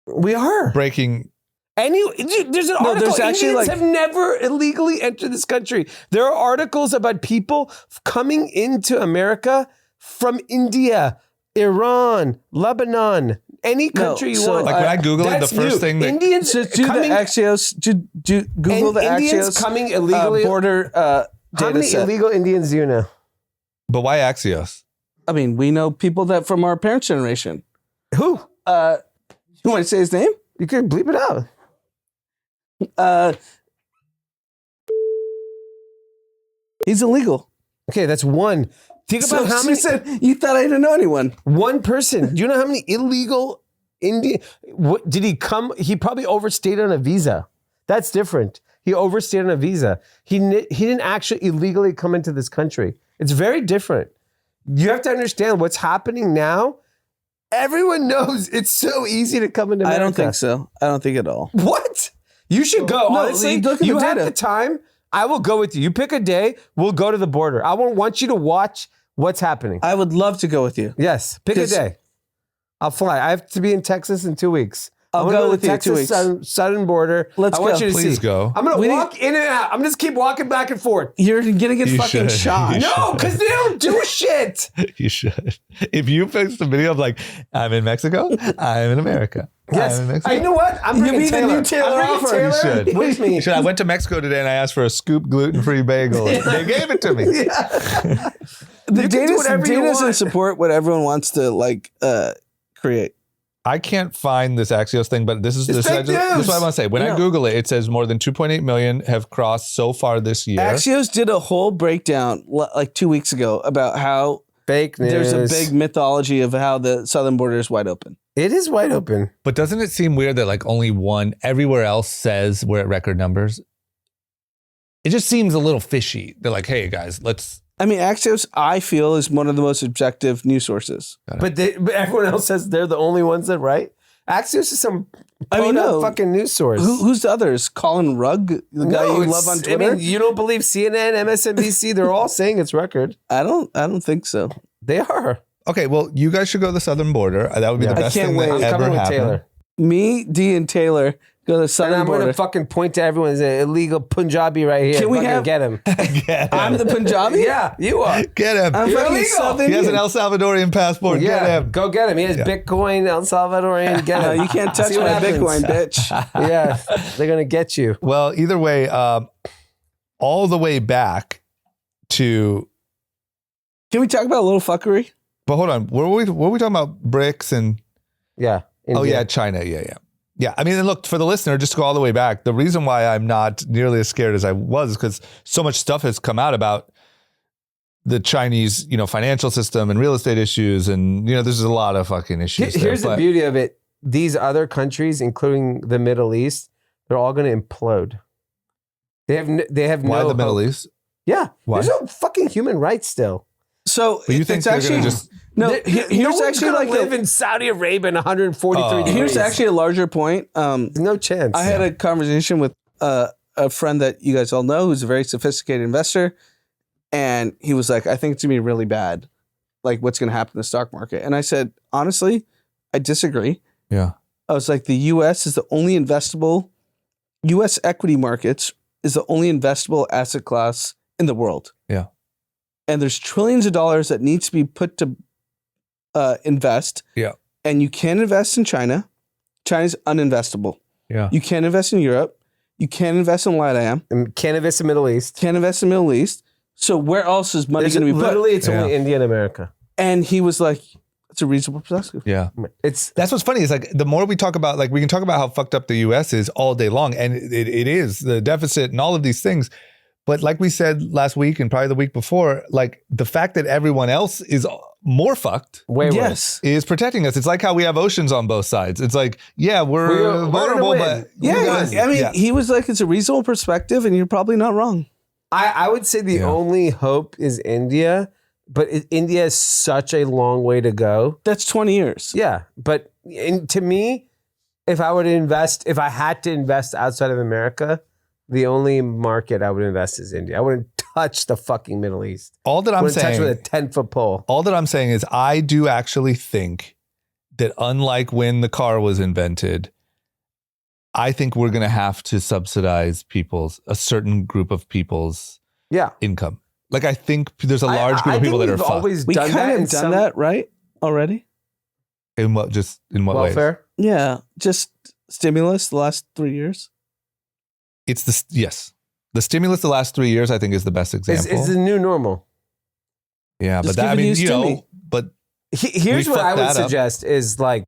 We are. breaking. There's an No, article. there's actually, Indians like- have never illegally entered this country. There are articles about people coming into America from India, Iran, Lebanon, any country you so, want. Like when I Google it, the That's first new. thing that Indians Just do coming, the Axios. Do Google and the Indians Axios coming illegally. border How data many set. illegal Indians do you know? But why Axios? I mean, we know people that from our parents' generation. Who? You want to say his name? You can bleep it out. He's illegal. Okay, that's one. Think So about how she many. said you thought I didn't know anyone. One person. Do you know how many illegal Indian? What did he come? He probably overstayed on a visa. That's different. He overstayed on a visa. He didn't actually illegally come into this country. It's very different. You have to understand what's happening now. Everyone knows it's so easy to come into America. I don't think so. I don't think at all. What? You should go. No, Honestly, look at you the have data. the time. I will go with you. You pick a day. We'll go to the border. I want you to watch what's happening. I would love to go with you. Yes, pick a 'Cause- day. I'll fly. I have to be in Texas in 2 weeks. I'll I wanna go to with the you, Texas 2 weeks. southern border. Let's I want go. you to Please see. go. I'm gonna We walk in and out. I'm just keep walking back and forth. You're gonna get You fucking should. shot. You No, because they don't do shit. You should. If you post a video of like, I'm in Mexico, I'm in America. Yes. I'm in Mexico. You know what? I'm You bringing be the Taylor. new Taylor I'm Offer. bringing You Taylor should. with me. You should. I went to Mexico today and I asked for a scoop gluten-free bagel. And they gave it to me. The You can do data whatever you doesn't want. support what everyone wants to create. I can't find this Axios thing, but this is It's fake this is news. what I want to say. When I No. Google it, it says more than 2.8 million have crossed so far this year. Axios did a whole breakdown like 2 weeks ago about how Fake news. there's a big mythology of how the southern border is wide open. It is wide open. But doesn't it seem weird that like only one everywhere else says we're at record numbers? It just seems a little fishy. They're like, hey guys, let's. I mean, Axios, I feel, is one of the most objective news sources. But everyone else says they're the only ones that write. Axios is some fucking news source. Who's the others? Colin Rugg, the guy you love on Twitter. I mean, you don't believe CNN, MSNBC? They're all saying it's record. I don't think so. They are. Okay, well, you guys should go to the southern border. That would be the best thing that I'm ever coming with happened. Taylor. Me, D, and Taylor go to the And southern I'm going border. to fucking point to everyone as an illegal Punjabi right here. Can we Fucking have- get him? Get him. I'm the Punjabi? Yeah, you are. Get him. I'm You're fucking illegal. South He has Indian. an El Salvadorian passport. Yeah, Get him. go get him. He has Bitcoin, El Salvadorian. Get No, him. you can't touch See what my happens. Bitcoin, bitch. Yeah, they're going to get you. Well, either way, all the way back to. Can we talk about a little fuckery? But hold on, were we talking about BRICS and? Yeah. Oh India. yeah, China. Yeah. I mean, and look, for the listener, just to go all the way back. The reason why I'm not nearly as scared as I was is because so much stuff has come out about the Chinese, financial system and real estate issues, and there's a lot of fucking issues. Here's there, the beauty of it. These other countries, including the Middle East, they're all going to implode. They have Why no the Middle hope. East? Yeah. Why? There's no fucking human rights still. So But you think it's they're actually gonna just? no. No Here's one's actually gonna like live in Saudi Arabia in 143 degrees. here's actually a larger point. no chance. I had a conversation with a friend that you guys all know who's a very sophisticated investor, and he was like, "I think it's gonna be really bad, like what's gonna happen in the stock market." And I said, honestly, I disagree. Yeah. I was like, the U.S. is the only investable. U.S. equity markets is the only investable asset class in the world. Yeah. And there's trillions of dollars that needs to be put to invest. Yeah. And you can't invest in China. China's uninvestable. Yeah. You can't invest in Europe. You can't invest in LATAM. And cannabis in Middle East. Can't invest in the Middle East. So where else is money going to be put? Literally, it's only India and America. And he was like, it's a reasonable perspective. Yeah. That's what's funny is like the more we talk about, like we can talk about how fucked up the US is all day long. And it is the deficit and all of these things. But like we said last week and probably the week before, like the fact that everyone else is more fucked way worse. Yes. is protecting us. It's like how we have oceans on both sides. It's like, yeah, we're vulnerable, but Yeah, you guys- I mean, he was like, it's a reasonable perspective, and you're probably not wrong. I would say the only hope is India, but India is such a long way to go. That's 20 years. Yeah, but to me, if I had to invest outside of America, the only market I would invest is India. I wouldn't touch the fucking Middle East. all that I'm Wouldn't touch saying, with a 10-foot pole. all that I'm saying is I do actually think that unlike when the car was invented, I think we're going to have to subsidize a certain group of people's income. Like I think there's a large group of people that are fucked. Always We done that. kind in of done some that, right? Already? In what ways? welfare. Yeah. Just stimulus the last 3 years. It's the stimulus the last 3 years I think is the best example. It's the new normal. Yeah, Just but that, I giving mean, you stimmy. but Here's We what I fucked would that up. suggest is like,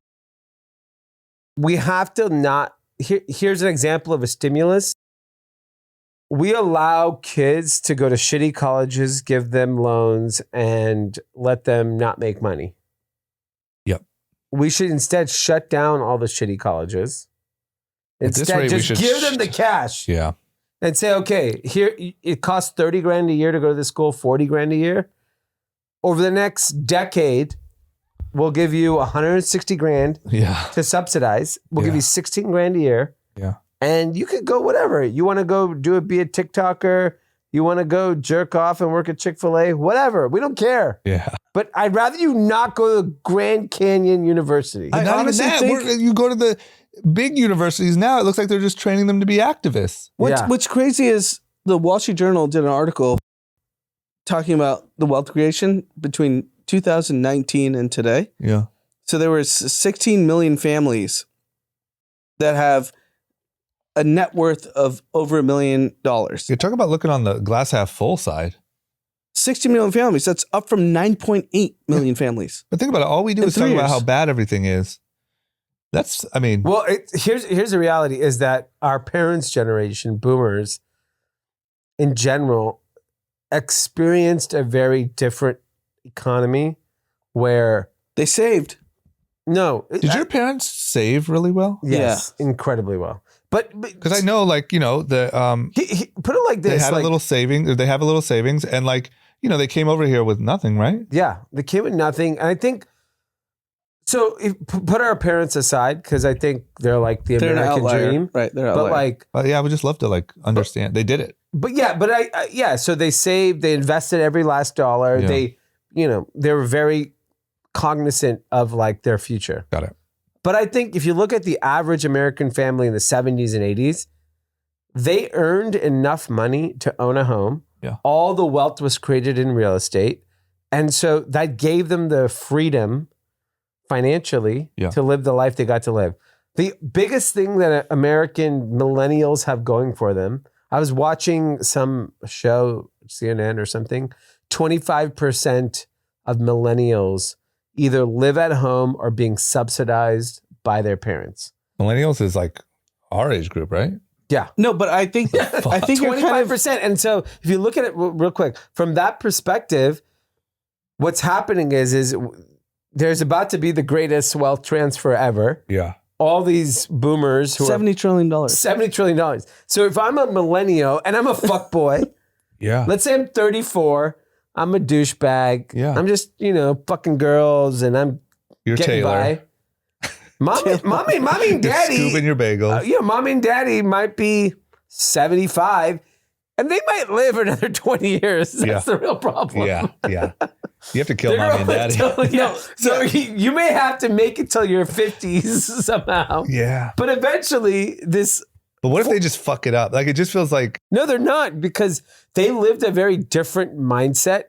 we have to not, here's an example of a stimulus. We allow kids to go to shitty colleges, give them loans, and let them not make money. Yep. We should instead shut down all the shitty colleges. At this Instead, rate, we just should give them the cash yeah. and say, okay, here it costs 30 grand a year to go to the school, 40 grand a year. Over the next decade, we'll give you 160 grand Yeah. to subsidize. We'll give Yeah. you 16 grand a year. Yeah. And you could go whatever. You want to go be a TikToker. You want to go jerk off and work at Chick-fil-A, whatever. We don't care. Yeah. But I'd rather you not go to Grand Canyon University. I Not even honestly that. think- You go to the big universities now, it looks like they're just training them to be activists. What's crazy is the Wall Street Journal did an article talking about the wealth creation between 2019 and today. Yeah. So there was 16 million families that have a net worth of over $1 million. You're talking about looking on the glass half full side. 60 million families. That's up from 9.8 million families. But think about it. All we do In is talk 3 about years. how bad everything is. Well, here's the reality is that our parents' generation, boomers, in general, experienced a very different economy where They saved. no, Did your parents save really well? yes, incredibly well. But Because I know, like, you know, the he put it like this: they had like, a little saving. They have a little savings, and like, you know, they came over here with nothing, right? yeah, they came with nothing, and I think so. If, put our parents aside because I think they're like the They're an American outlier. dream, Right. They're but outlier. like. But yeah, I would just love to like understand. They did it. But yeah, but yeah. So they saved, they invested every last dollar. Yeah. They, you know, they were very cognizant of like their future. Got it. But I think if you look at the average American family in the 70s and 80s, they earned enough money to own a home. Yeah. All the wealth was created in real estate. And so that gave them the freedom financially Yeah. to live the life they got to live. The biggest thing that American millennials have going for them, I was watching some show, CNN or something, 25% of millennials either live at home or being subsidized by their parents. Millennials is like our age group, right? Yeah. no, but I think you're kind of 25%. And so if you look at it real quick, from that perspective, what's happening is there's about to be the greatest wealth transfer ever. Yeah. All these boomers who $70 trillion. are $70 trillion. So if I'm a millennial and I'm a fuckboy, Yeah. let's say I'm 34, I'm a douchebag. Yeah. I'm just, you know, fucking girls and I'm You're getting Taylor. by. Mommy and You're daddy. scooping your bagels. Mommy and daddy might be 75 and they might live another 20 years. That's Yeah. the real problem. Yeah. Yeah. You have to kill They're mommy and gonna daddy. live till- So you may have to make it till your 50s somehow. Yeah. But eventually this, But what if they just fuck it up? Like, it just feels like, no, they're not because they lived a very different mindset.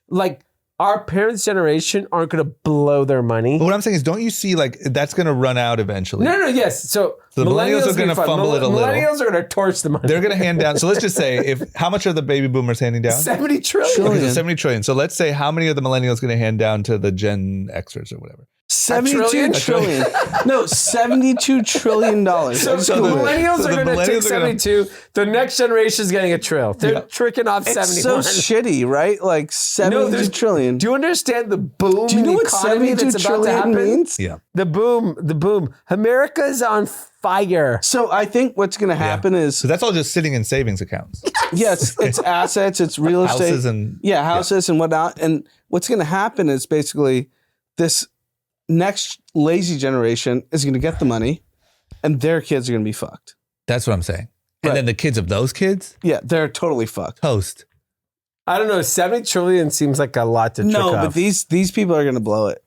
Like our parents' generation aren't going to blow their money. but what I'm saying is, don't you see like that's going to run out eventually? No, yes. So The millennials are gonna fine. fumble it a little. Millennials are going to torch the money. They're going to hand down. So let's just say, how much are the baby boomers handing down? 70 trillion. Okay, so 70 trillion. So let's say how many of the millennials going to hand down to the Gen Xers or whatever? 72 trillion. No, $72 trillion. So the millennials are going to take 72. The next generation is getting a trill. They're tricking off It's 71. so shitty, right? Like 72 trillion. Do you understand the boom Do you know in the what economy 72 that's about to trillion happen? means? Yeah. The boom. America's on fire. So I think what's going to happen is, So that's all just sitting in savings accounts. yes, it's assets, it's real estate. Houses and houses and whatnot. And what's going to happen is basically this next lazy generation is going to get the money and their kids are going to be fucked. That's what I'm saying. And Right. then the kids of those kids, Yeah, they're totally fucked. toast. I don't know. 70 trillion seems like a lot to trick No, off. but these people are going to blow it.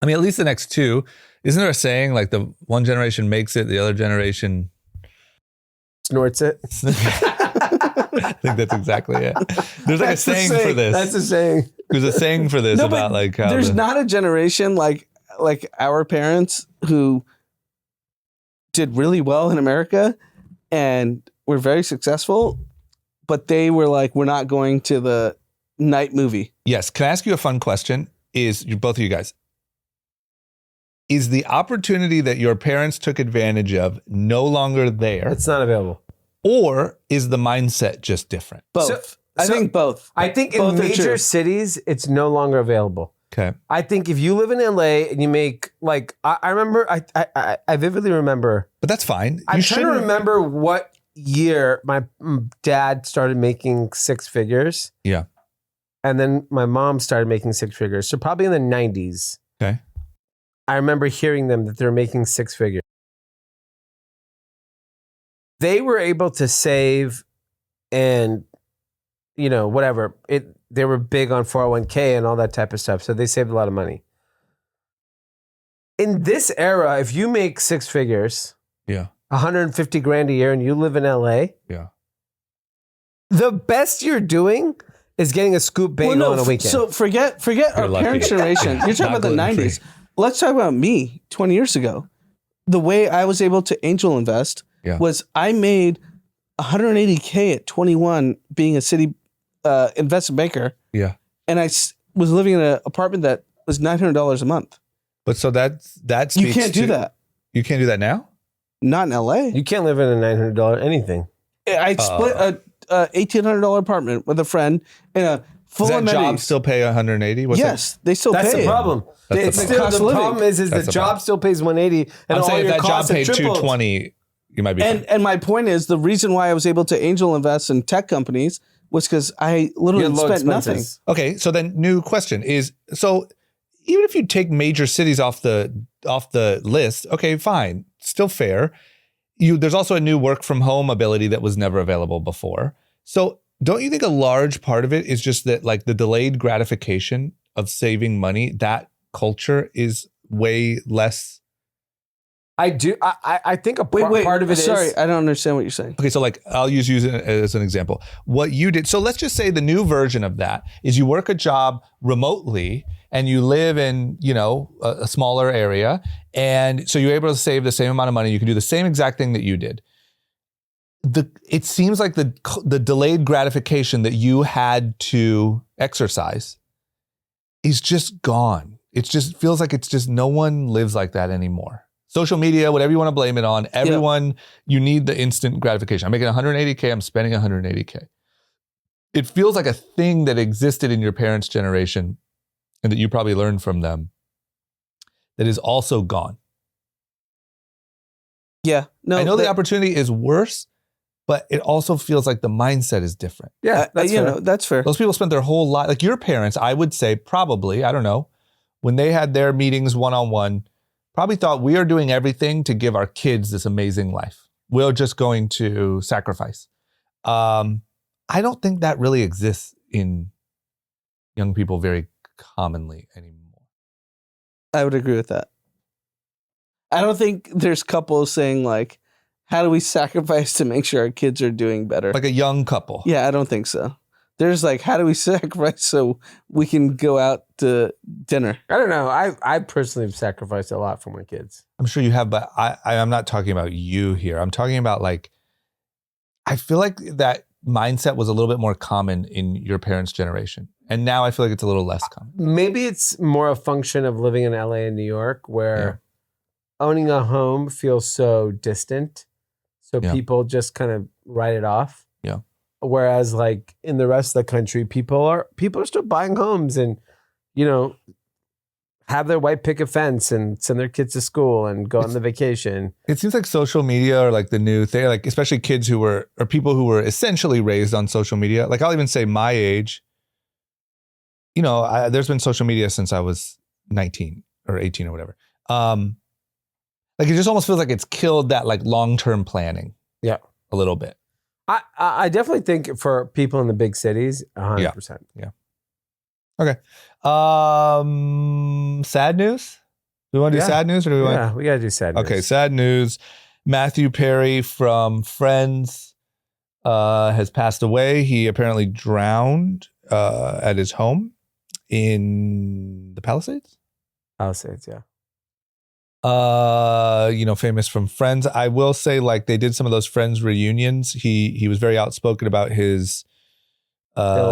I mean, at least the next two. Isn't there a saying like the one generation makes it, the other generation? Snorts it. I think that's exactly it. There's like That's a the saying for this. That's a saying. There's a saying for this No, about but like how there's not a generation like our parents who did really well in America and were very successful, but they were like, we're not going to the night movie. Yes. Can I ask you a fun question? Both of you guys, is the opportunity that your parents took advantage of no longer there, It's not available. or is the mindset just different? Both. I think both. I think in Both are major true. cities, it's no longer available. Okay. I think if you live in LA and you make like I remember I vividly remember But that's fine. I'm trying to remember what year my dad started making six figures. Yeah. And then my mom started making six figures. So probably in the 90s. Okay. I remember hearing them that they're making six figures. They were able to save and, you know, whatever. They were big on 401k and all that type of stuff. So they saved a lot of money. In this era, if you make six figures, Yeah. 150 grand a year and you live in LA, Yeah. the best you're doing is getting a scoop bagel on a weekend. So forget our lucky. parents' generation. You're talking Not about the gluten-free. 90s. Let's talk about me 20 years ago. The way I was able to angel invest Yeah. was I made 180K at 21 being a city investment banker. Yeah. And I was living in an apartment that was $900 a month. But so that speaks You can't do to- that. You can't do that now? Not in LA. you can't live in a $900 anything. I split a $1,800 apartment with a friend in a full Does that amenities. job still pay 180? What's Yes, they still That's pay the it. problem. That's It's the still cost the of living. problem is That's the the job problem. still pays 180, and I'm all saying if your that job costs have paid tripled. 220, you might be fine. And my point is, the reason why I was able to angel invest in tech companies was because I You literally have low spent nothing. expenses. Okay, so then new question is, so even if you take major cities off the list, okay, fine, still fair. There's also a new work from home ability that was never available before. So don't you think a large part of it is just that like the delayed gratification of saving money, that culture is way less. I do. I think a part of it is. Sorry, I don't understand what you're saying. Okay, so like I'll use you as an example. What you did. So let's just say the new version of that is you work a job remotely and you live in, a smaller area. And so you're able to save the same amount of money. You can do the same exact thing that you did. It seems like the delayed gratification that you had to exercise is just gone. It just feels like it's just no one lives like that anymore. Social media, whatever you want to blame it on, everyone, you need the instant gratification. I'm making 180K, I'm spending 180K. It feels like a thing that existed in your parents' generation and that you probably learned from them that is also gone. Yeah, no, I know the opportunity is worse, but it also feels like the mindset is different. Yeah, that's fair. that's fair. Those people spent their whole life, like your parents, I would say probably, I don't know, when they had their meetings one-on-one, probably thought we are doing everything to give our kids this amazing life. We're just going to sacrifice. I don't think that really exists in young people very commonly anymore. I would agree with that. I don't think there's couples saying like, how do we sacrifice to make sure our kids are doing better? Like a young couple. Yeah, I don't think so. There's like, how do we sacrifice so we can go out to dinner? I don't know. I personally have sacrificed a lot for my kids. I'm sure you have, but I'm not talking about you here. I'm talking about like, I feel like that mindset was a little bit more common in your parents' generation. And now I feel like it's a little less common. Maybe it's more a function of living in LA and New York where owning a home feels so distant. So people just kind of write it off. Yeah. Whereas like in the rest of the country, people are still buying homes and, have their white picket fence and send their kids to school and go on the vacation. It seems like social media are like the new thing, like especially kids or people who were essentially raised on social media. Like I'll even say my age, there's been social media since I was 19 or 18 or whatever. Like it just almost feels like it's killed that like long-term planning. Yeah. A little bit. I definitely think for people in the big cities, 100%. Yeah. Okay. Sad news? Do we want to do sad news or do we want? Yeah, we got to do sad news. Okay, sad news. Matthew Perry from Friends has passed away. He apparently drowned at his home in the Palisades. Palisades, yeah. Famous from Friends. I will say, like, they did some of those Friends reunions. He was very outspoken about his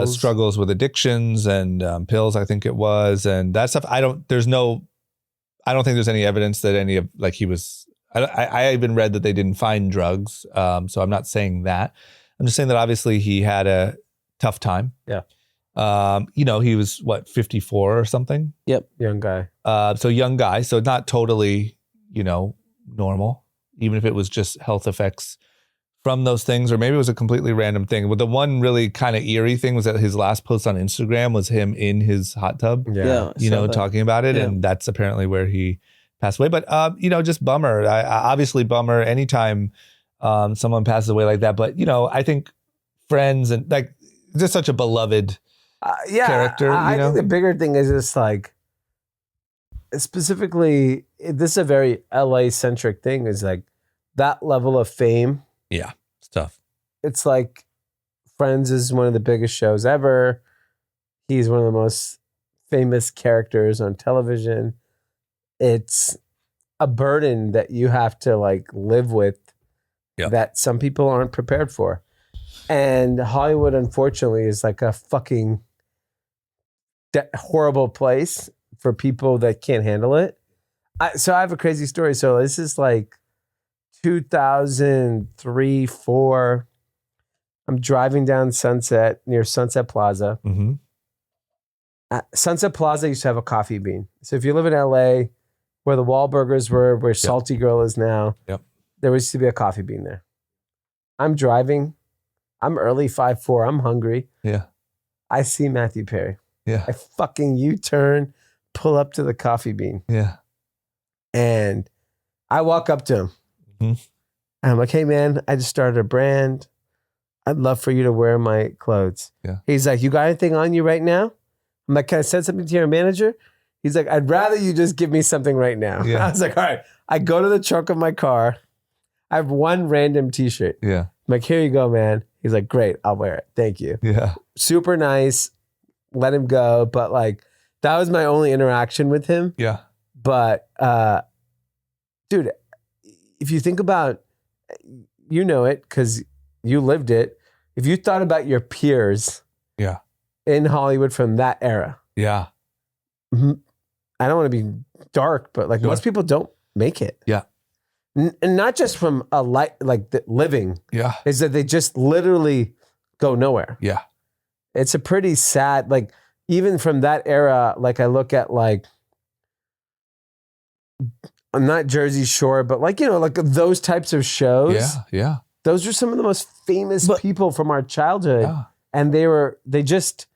struggles with addictions and pills, I think it was, and that stuff. I don't think there's any evidence that any of like he was. I even read that they didn't find drugs. So I'm not saying that. I'm just saying that obviously he had a tough time. Yeah. He was 54 or something. Yep. Young guy. So young guy. So not totally, normal, even if it was just health effects from those things, or maybe it was a completely random thing. But the one really kind of eerie thing was that his last post on Instagram was him in his hot tub, talking about it. Yeah. And that's apparently where he passed away. But, just bummer. Obviously bummer anytime someone passes away like that. But, I think Friends and like just such a beloved character. I think the bigger thing is just like, specifically, this is a very LA centric thing, is like that level of fame. Yeah, it's tough. It's like Friends is one of the biggest shows ever. He's one of the most famous characters on television. It's a burden that you have to like live with that some people aren't prepared for. And Hollywood, unfortunately, is like a fucking horrible place for people that can't handle it. So I have a crazy story. So this is like 2003, 4. I'm driving down Sunset near Sunset Plaza. Mm-hmm. Sunset Plaza used to have a Coffee Bean. So if you live in LA, where the Wahlburgers were, where Salty Girl is now, there used to be a Coffee Bean there. I'm driving. I'm early 5'4". I'm hungry. Yeah. I see Matthew Perry. Yeah. I fucking U-turn, pull up to the Coffee Bean. Yeah. And I walk up to him. Mm-hmm. And I'm like, hey, man, I just started a brand. I'd love for you to wear my clothes. Yeah. He's like, you got anything on you right now? I'm like, can I send something to your manager? He's like, I'd rather you just give me something right now. Yeah. I was like, all right. I go to the trunk of my car. I have one random t-shirt. Yeah. I'm like, here you go, man. He's like, great, I'll wear it. Thank you. Yeah. Super nice. Let him go. But like, that was my only interaction with him. Yeah. But dude, if you think about, you know it because you lived it. If you thought about your peers in Hollywood from that era, Yeah. I don't want to be dark, but like most people don't make it. Yeah. And not just from a living, is that they just literally go nowhere. Yeah. It's a pretty sad, like even from that era, like I look at like, I'm not Jersey Shore, but like, you know, like those types of shows. Yeah. Yeah. Those are some of the most famous people from our childhood. Yeah. And they just.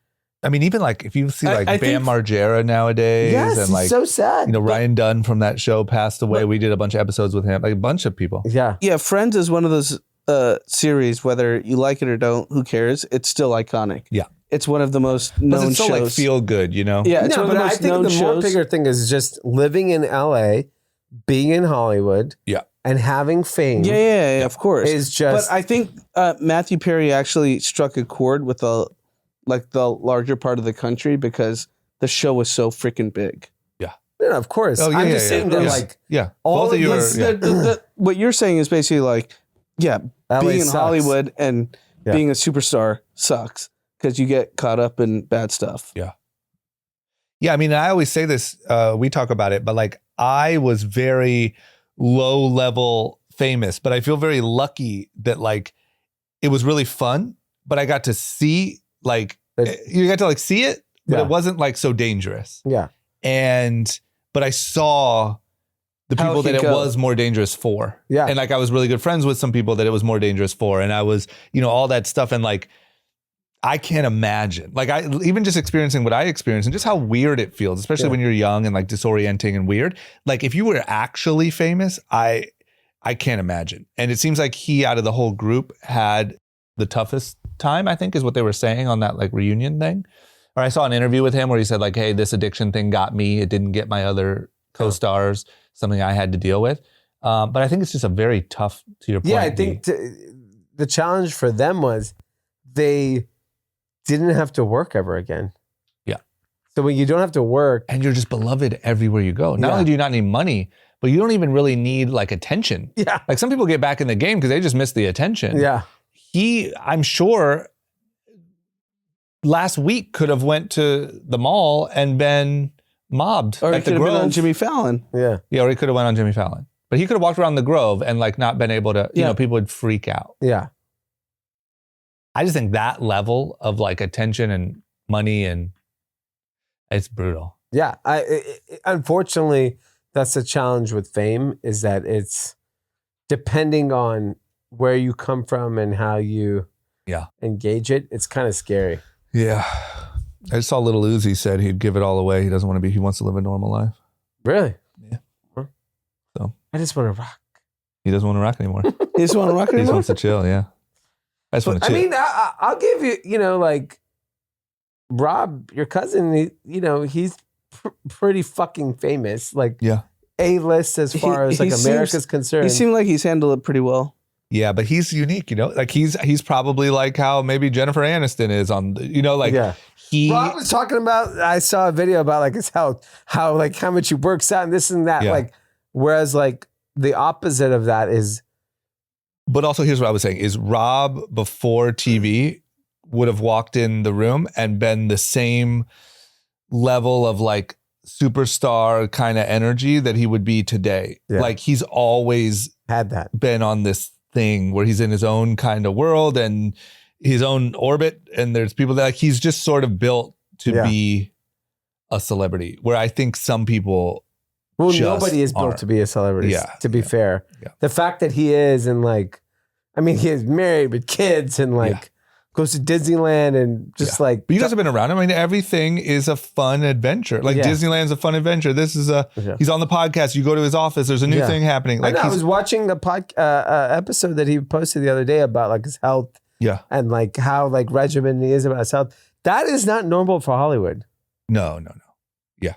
I mean, even like if you see like I Bam think- Margera nowadays, Yes, and like it's so sad. you know, Ryan Dunn from that show passed away. We did a bunch of episodes with him, like a bunch of people. Yeah. Yeah, Friends is one of those series, whether you like it or don't, who cares? It's still iconic. Yeah. It's one of the most But known it's so shows. like feel good, you know? Yeah, it's No, one of but the I most think known the more shows. bigger thing is just living in LA, being in Hollywood, Yeah. and having fame. Yeah, of course. Is just. But I think Matthew Perry actually struck a chord with the larger part of the country because the show was so freaking big. Yeah, of course. Oh, yeah, I'm yeah, just saying that, yeah. like, Yeah. all Both of of you are. these- Yeah. What you're saying is basically like, LA being in sucks. Hollywood and Yeah. being a superstar sucks because you get caught up in bad stuff. Yeah, I mean, I always say this, we talk about it, but like I was very low level famous, but I feel very lucky that like it was really fun, but I got to see like, you got to like see it, but Yeah. it wasn't like so dangerous. Yeah. But I saw the How people it that could it go. was more dangerous for. Yeah. And like I was really good friends with some people that it was more dangerous for. And I was, you know, all that stuff. And like, I can't imagine. Like I even just experiencing what I experienced and just how weird it feels, especially when you're young and like disorienting and weird. Like if you were actually famous, I can't imagine. And it seems like he out of the whole group had the toughest time, I think is what they were saying on that like reunion thing. Or I saw an interview with him where he said like, hey, this addiction thing got me. It didn't get my other co-stars, something I had to deal with. But I think it's just a very tough, to your point. Yeah, I think the challenge for them was they didn't have to work ever again. Yeah. So when you don't have to work. And you're just beloved everywhere you go. Not Yeah. only do you not need money, but you don't even really need like attention. Yeah. Like some people get back in the game because they just miss the attention. Yeah. I'm sure last week could have went to the mall and been mobbed Or at it the could have been on Grove. Jimmy Fallon. Yeah. Yeah, or he could have went on Jimmy Fallon. But he could have walked around the Grove and like not been able to, you Yeah. know, people would freak out. Yeah. I just think that level of like attention and money and it's brutal. Yeah. Unfortunately, that's the challenge with fame is that it's depending on where you come from and how you engage it. It's kind of scary. Yeah. I just saw Little Uzi said he'd give it all away. He wants to live a normal life. Really? Yeah. Huh? So I just want to rock. he doesn't want to rock anymore. He just want to rock He just anymore? wants to chill. Yeah. I just want to I chill. mean, I'll give you, you know, like Rob, your cousin, he's pretty fucking famous. Like, Yeah. A-list as far as He like seems- America's concerned. He seemed like he's handled it pretty well. Yeah, but he's unique, you know? Like he's probably like how maybe Jennifer Aniston is on, you know, like yeah. he Rob was talking about, I saw a video about like his health, how like how much he works out and this and that. Yeah. Like, whereas like the opposite of that is, But also here's what I was saying is Rob before TV would have walked in the room and been the same level of like superstar kind of energy that he would be today. Yeah. Like he's always had that. been on this thing where he's in his own kind of world and his own orbit, and there's people that like he's just sort of built to be a celebrity. Where I think some people, well, just nobody is built aren't. to be a celebrity. Yeah, to be fair, the fact that he is, and like, I mean, he is married with kids, and like goes to Disneyland, and just like. But you guys have been around. I mean, everything is a fun adventure. Like Disneyland's a fun adventure. This is he's on the podcast. You go to his office. There's a new thing happening. Like I was watching the episode that he posted the other day about like his health. Yeah. And like how like regimented he is about his health. That is not normal for Hollywood. No. Yeah.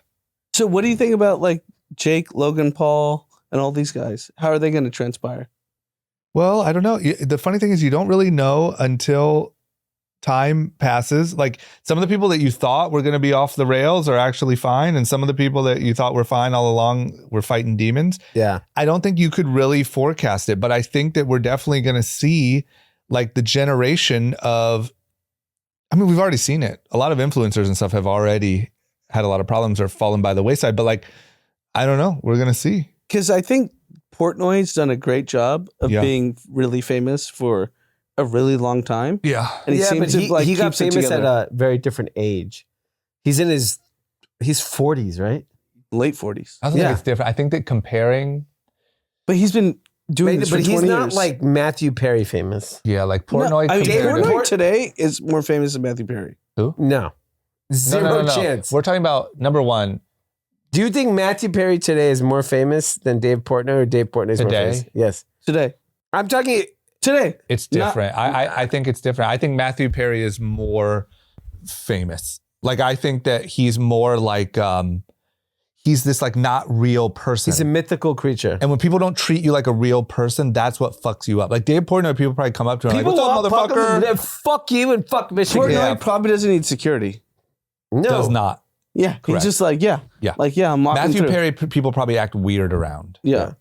So what do you think about like Jake, Logan Paul, and all these guys? How are they going to transpire? Well, I don't know. The funny thing is you don't really know until time passes. Like some of the people that you thought were going to be off the rails are actually fine. And some of the people that you thought were fine all along were fighting demons. Yeah. I don't think you could really forecast it, but I think that we're definitely going to see like the generation of, I mean, we've already seen it. A lot of influencers and stuff have already had a lot of problems or fallen by the wayside, but like, I don't know. We're going to see. Because I think Portnoy's done a great job of being really famous for a really long time. Yeah. And he seems to like he got keeps it famous together. at a very different age. He's in his 40s, right? Late 40s. I think it's different. I think that comparing. But he's been doing this for 20 he's years. not like Matthew Perry famous. Yeah, like Portnoy. I mean, compared to- Portnoy today is more famous than Matthew Perry. Who? No. Zero chance. We're talking about number one. Do you think Matthew Perry today is more famous than Dave Portnoy, or Dave Portnoy is more Today? famous? Yes. Today. I'm talking Today. It's different. I think it's different. I think Matthew Perry is more famous. Like I think that he's more like he's this like not real person. he's a mythical creature. And when people don't treat you like a real person, that's what fucks you up. Like Dave Portnoy, people probably come up to him like, "What's up, motherfucker?" Fuck you and fuck Michigan. Portnoy probably doesn't need security. No. Does not. Yeah. Correct. He's just like, I'm walking Matthew through. Perry, people probably act weird around. Yeah.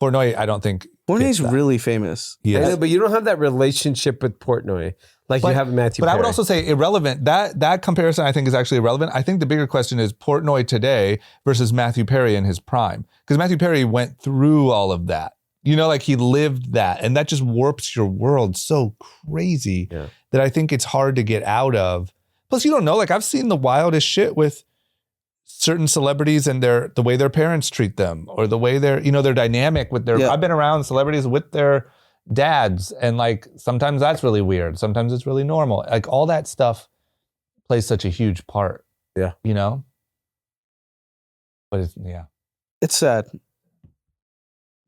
Portnoy, I don't think. Portnoy's fits that. really famous. He I is. know, but you don't have that relationship with Portnoy like you have with Matthew But Perry. I would also say irrelevant. That comparison I think is actually irrelevant. I think the bigger question is Portnoy today versus Matthew Perry in his prime. Because Matthew Perry went through all of that. You know, like he lived that. And that just warps your world so crazy that I think it's hard to get out of. Plus, you don't know. Like I've seen the wildest shit with certain celebrities and the way their parents treat them, or the way they're dynamic with their. I've been around celebrities with their dads, and like sometimes that's really weird. Sometimes it's really normal. Like all that stuff plays such a huge part. Yeah. You know? But It's sad.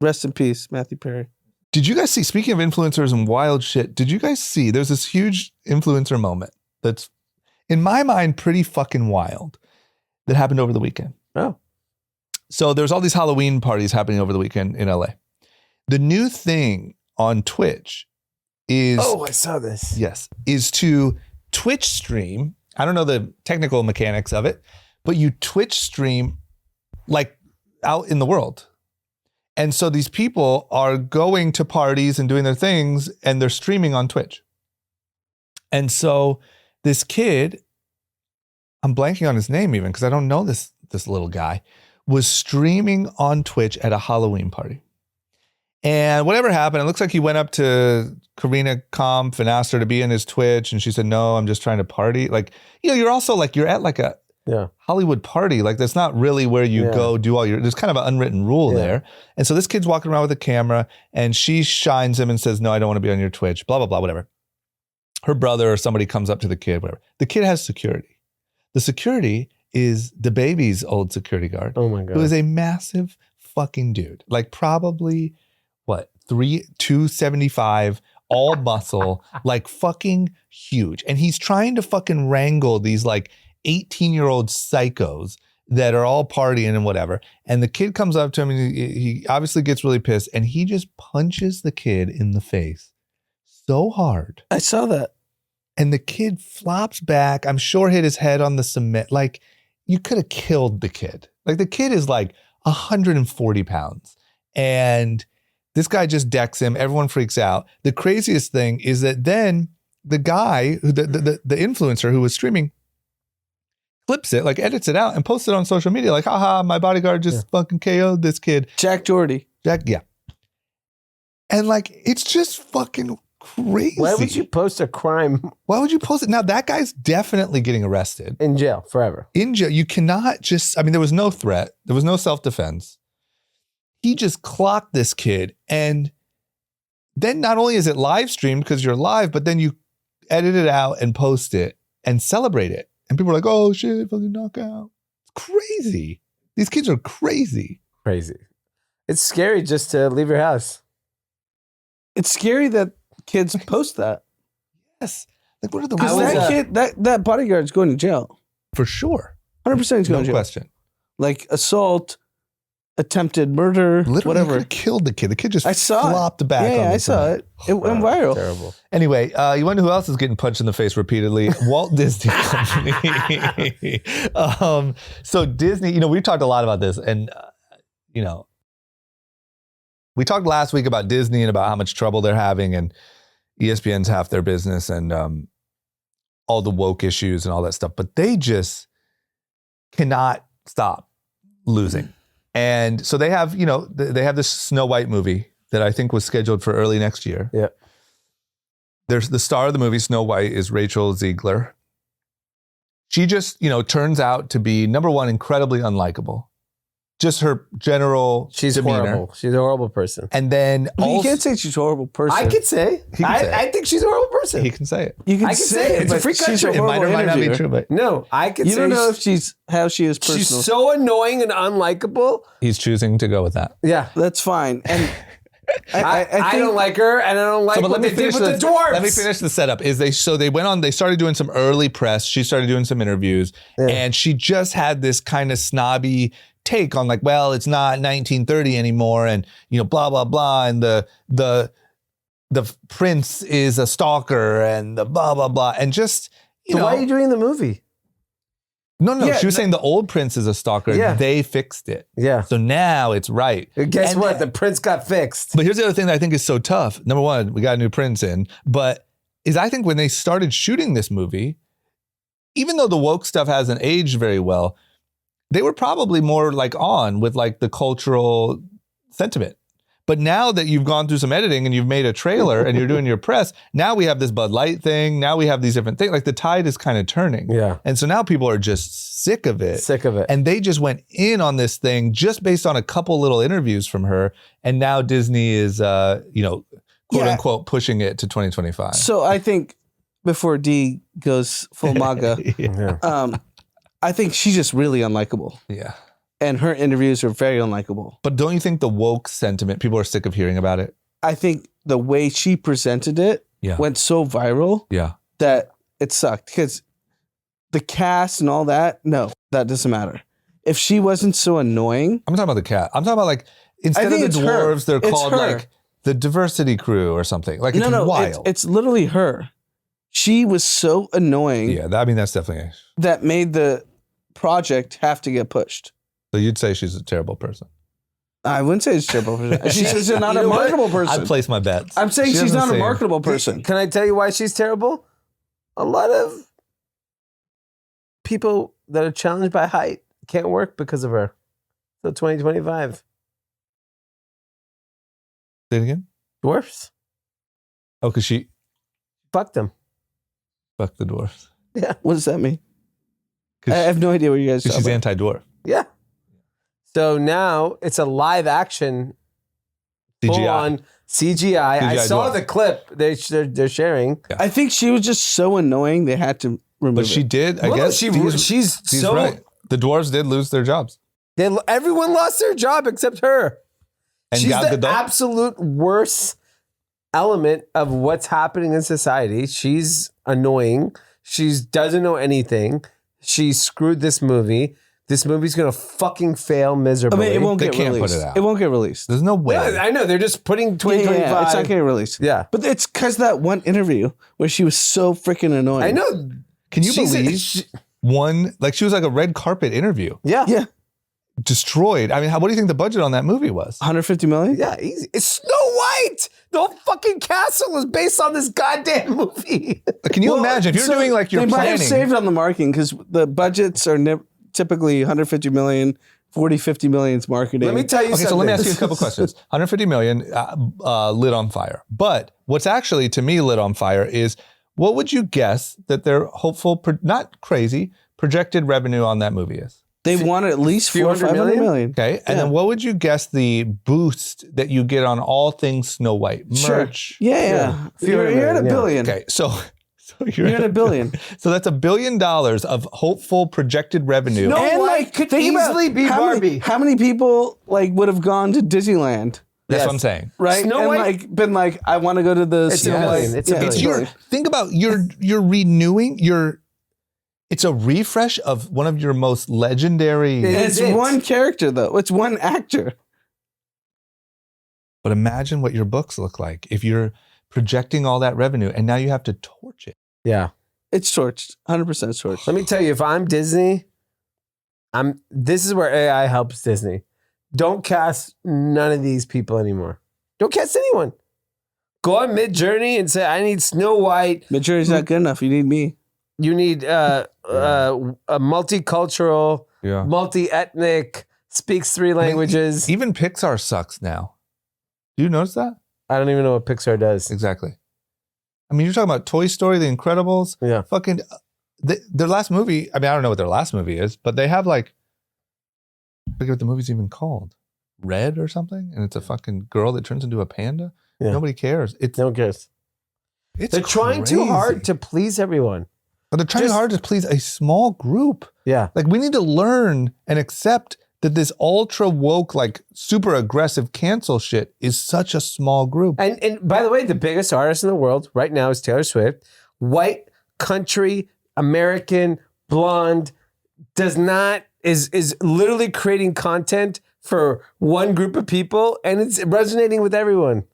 Rest in peace, Matthew Perry. Did you guys see, speaking of influencers and wild shit, did you guys see there's this huge influencer moment that's in my mind pretty fucking wild that happened over the weekend? Oh. So there's all these Halloween parties happening over the weekend in LA. The new thing on Twitch is... Oh, I saw this. Yes. Is to Twitch stream. I don't know the technical mechanics of it, but you Twitch stream like out in the world. And so these people are going to parties and doing their things, and they're streaming on Twitch. And so this kid, I'm blanking on his name even because I don't know this little guy, was streaming on Twitch at a Halloween party. And whatever happened, it looks like he went up to Karina Kampf and asked her to be in his Twitch. And she said, "No, I'm just trying to party." Like, you're also like, you're at like a Hollywood party. Like that's not really where you go do all there's kind of an unwritten rule there. And so this kid's walking around with a camera, and she shines him and says, "No, I don't want to be on your Twitch," blah, blah, blah, whatever. Her brother or somebody comes up to the kid, whatever. The kid has security. The security is the baby's old security guard. Oh my God. Who is a massive fucking dude. Like probably, 275, all muscle, like fucking huge. And he's trying to fucking wrangle these like 18-year-old psychos that are all partying and whatever. And the kid comes up to him and he obviously gets really pissed, and he just punches the kid in the face so hard. I saw that. And the kid flops back. I'm sure hit his head on the cement. Like you could have killed the kid. Like the kid is like 140 pounds. And this guy just decks him. Everyone freaks out. The craziest thing is that then the guy, the influencer who was streaming, clips it, like edits it out and posts it on social media. Like, haha, my bodyguard just fucking KO'd this kid. Jack Doherty. And like, it's just fucking crazy. Why would you post a crime Why would you post it? Now that guy's definitely getting arrested. in jail forever? In jail, you cannot just, I mean, there was no threat. There was no self-defense. He just clocked this kid. And then not only is it live streamed because you're live, but then you edit it out and post it and celebrate it. And people are like, oh shit, fucking knockout. It's crazy. These kids are crazy. Crazy. It's scary just to leave your house. It's scary that kids post that. Yes. Like, what are the Because was, that kid, that bodyguard's going to jail. For sure. 100% he's going No to jail. question. Like assault, attempted murder, Literally, whatever. could have killed the kid. The kid just I saw flopped it. back. Yeah, on the I saw side. it. It went viral. Terrible. Anyway, you wonder who else is getting punched in the face repeatedly? Walt Disney Company. So Disney, we talked a lot about this, and we talked last week about Disney and about how much trouble they're having, and ESPN's half their business, and all the woke issues and all that stuff. But they just cannot stop losing. And so they have, they have this Snow White movie that I think was scheduled for early next year. Yeah. There's the star of the movie, Snow White, is Rachel Ziegler. She just, turns out to be, number one, incredibly unlikable. Just her general She's demeanor. horrible. She's a horrible person. And then You also, can't say she's a horrible person. I could say. He can say it. I think she's a horrible person. he can say it. You can I can say it. It's a but free she's country. a It might horrible or might not be interviewer. true, but No, I could You say don't know if she's how she is personally. she's so annoying and unlikable. he's choosing to go with that. Yeah. That's fine. And I think, don't like her, and I don't like but what they did with the dwarves. Let me finish the setup. They started doing some early press. She started doing some interviews, and she just had this kind of snobby take on, like, well, it's not 1930 anymore, and blah blah blah, and the prince is a stalker, and the blah blah blah, and just So why are you doing the movie? no, Yeah, she was saying the old prince is a stalker. Yeah. They fixed it, Yeah. so now it's right. Guess And what? The prince got fixed. But here's the other thing that I think is so tough. Number one, we got a new prince in, but I think when they started shooting this movie, even though the woke stuff hasn't aged very well, they were probably more like on with like the cultural sentiment. But now that you've gone through some editing and you've made a trailer and you're doing your press, now we have this Bud Light thing. Now we have these different things. Like the tide is kind of turning. Yeah. And so now people are just sick of it. Sick of it. And they just went in on this thing just based on a couple little interviews from her. And now Disney is, quote unquote, pushing it to 2025. so I think before D goes full MAGA, Yeah. I think she's just really unlikable. Yeah. And her interviews are very unlikable. But don't you think the woke sentiment, people are sick of hearing about it? I think the way she presented it Yeah. went so viral Yeah. that it sucked. Because the cast and all that, no, that doesn't matter. If she wasn't so annoying, I'm talking about the cat. I'm talking about like, instead of think the it's her. dwarves, they're It's called her. like the diversity crew or something. Like it's wild. it's literally her. She was so annoying Yeah, that's definitely. that made the project have to get pushed. So you'd say she's a terrible person. I wouldn't say she's a terrible person. She's not You a know what? marketable person. I'd place my bets. I'm saying She she's doesn't not a seem- marketable person. Can I tell you why she's terrible? A lot of people that are challenged by height can't work because of her. So 2025. Say it again. Dwarfs. Oh, because she Fuck them. fucked the dwarfs. Yeah. What does that mean? I Because have no idea what you guys are she's talking about. anti-dwarf. Yeah. So now it's a live action, full CGI. on CGI. I CGI saw dwarf. the clip they're sharing. I think she was just so annoying they had to remove But she it. did, I Well, guess. she's he's so right. The dwarves did lose their jobs. everyone lost their job except her. And She's Gal the Gadot? absolute worst element of what's happening in society. She's annoying. She doesn't know anything. She screwed this movie. This movie's gonna fucking fail I miserably. mean, it won't They get can't put released. it out. It won't get released. There's no way. Yeah, I know. They're just putting Yeah, 2025. it's not getting released. Yeah. But it's because that one interview where she was so freaking annoying. I know. Can you She's a- believe she- she was like a red carpet interview. Yeah. Yeah. Destroyed. I mean, what do you think the budget on that movie was? 150 million? Yeah, easy. It's Snow White. The whole fucking castle is based on this goddamn movie. Can you imagine if you're So doing like your they might have planning? saved on the marketing because the budgets are typically 150 million 40, 50 million's marketing. Let me tell you Okay, something. so let me ask you a couple questions. 150 million lit on fire. But what's actually to me lit on fire is what would you guess that their hopeful, not crazy, projected revenue on that movie is? They want at least Few 400 or hundred 500 million? million. Okay. And then what would you guess the boost that you get on all things Snow White? Merch. Yeah. Few You're, hundred you're at a million, yeah. billion. Okay. So You're at a billion. So that's $1 billion of hopeful projected revenue. No. And White like, could think about easily be how many- Barbie. How many people like would have gone to Disneyland? That's Yes. what I'm saying. Right? Snow and White- like been like, I want to go to the It's a Snow billion. White. It's a It's billion. your think about you're renewing it's a refresh of one of your most legendary. It And is it's it. one character though. It's one actor. But imagine what your books look like if you're projecting all that revenue and now you have to torch it. Yeah. It's torched. 100% torched. Let me tell you, if I'm Disney, this is where AI helps Disney. Don't cast none of these people anymore. Don't cast anyone. Go on Mid-Journey and say, I need Snow White. Midjourney's not good enough. You need me. You need a multicultural, Yeah. multi-ethnic, speaks 3 languages. Even Pixar sucks now. Do you notice that? I don't even know what Pixar does. Exactly. I mean, you're talking about Toy Story, The Incredibles. Yeah. Fucking their last movie. I mean, I don't know what their last movie is, but they have like, I forget what the movie's even called. Red or something, and it's a fucking girl that turns into a panda. Yeah. Nobody cares. It's No one cares. it's They're trying too crazy. hard to please everyone. But they're trying just- hard to please a small group. Yeah. Like we need to learn and accept that this ultra woke, like super aggressive cancel shit is such a small group. And by the way, the biggest artist in the world right now is Taylor Swift. White, country, American, blonde, is literally creating content for one group of people, and it's resonating with everyone.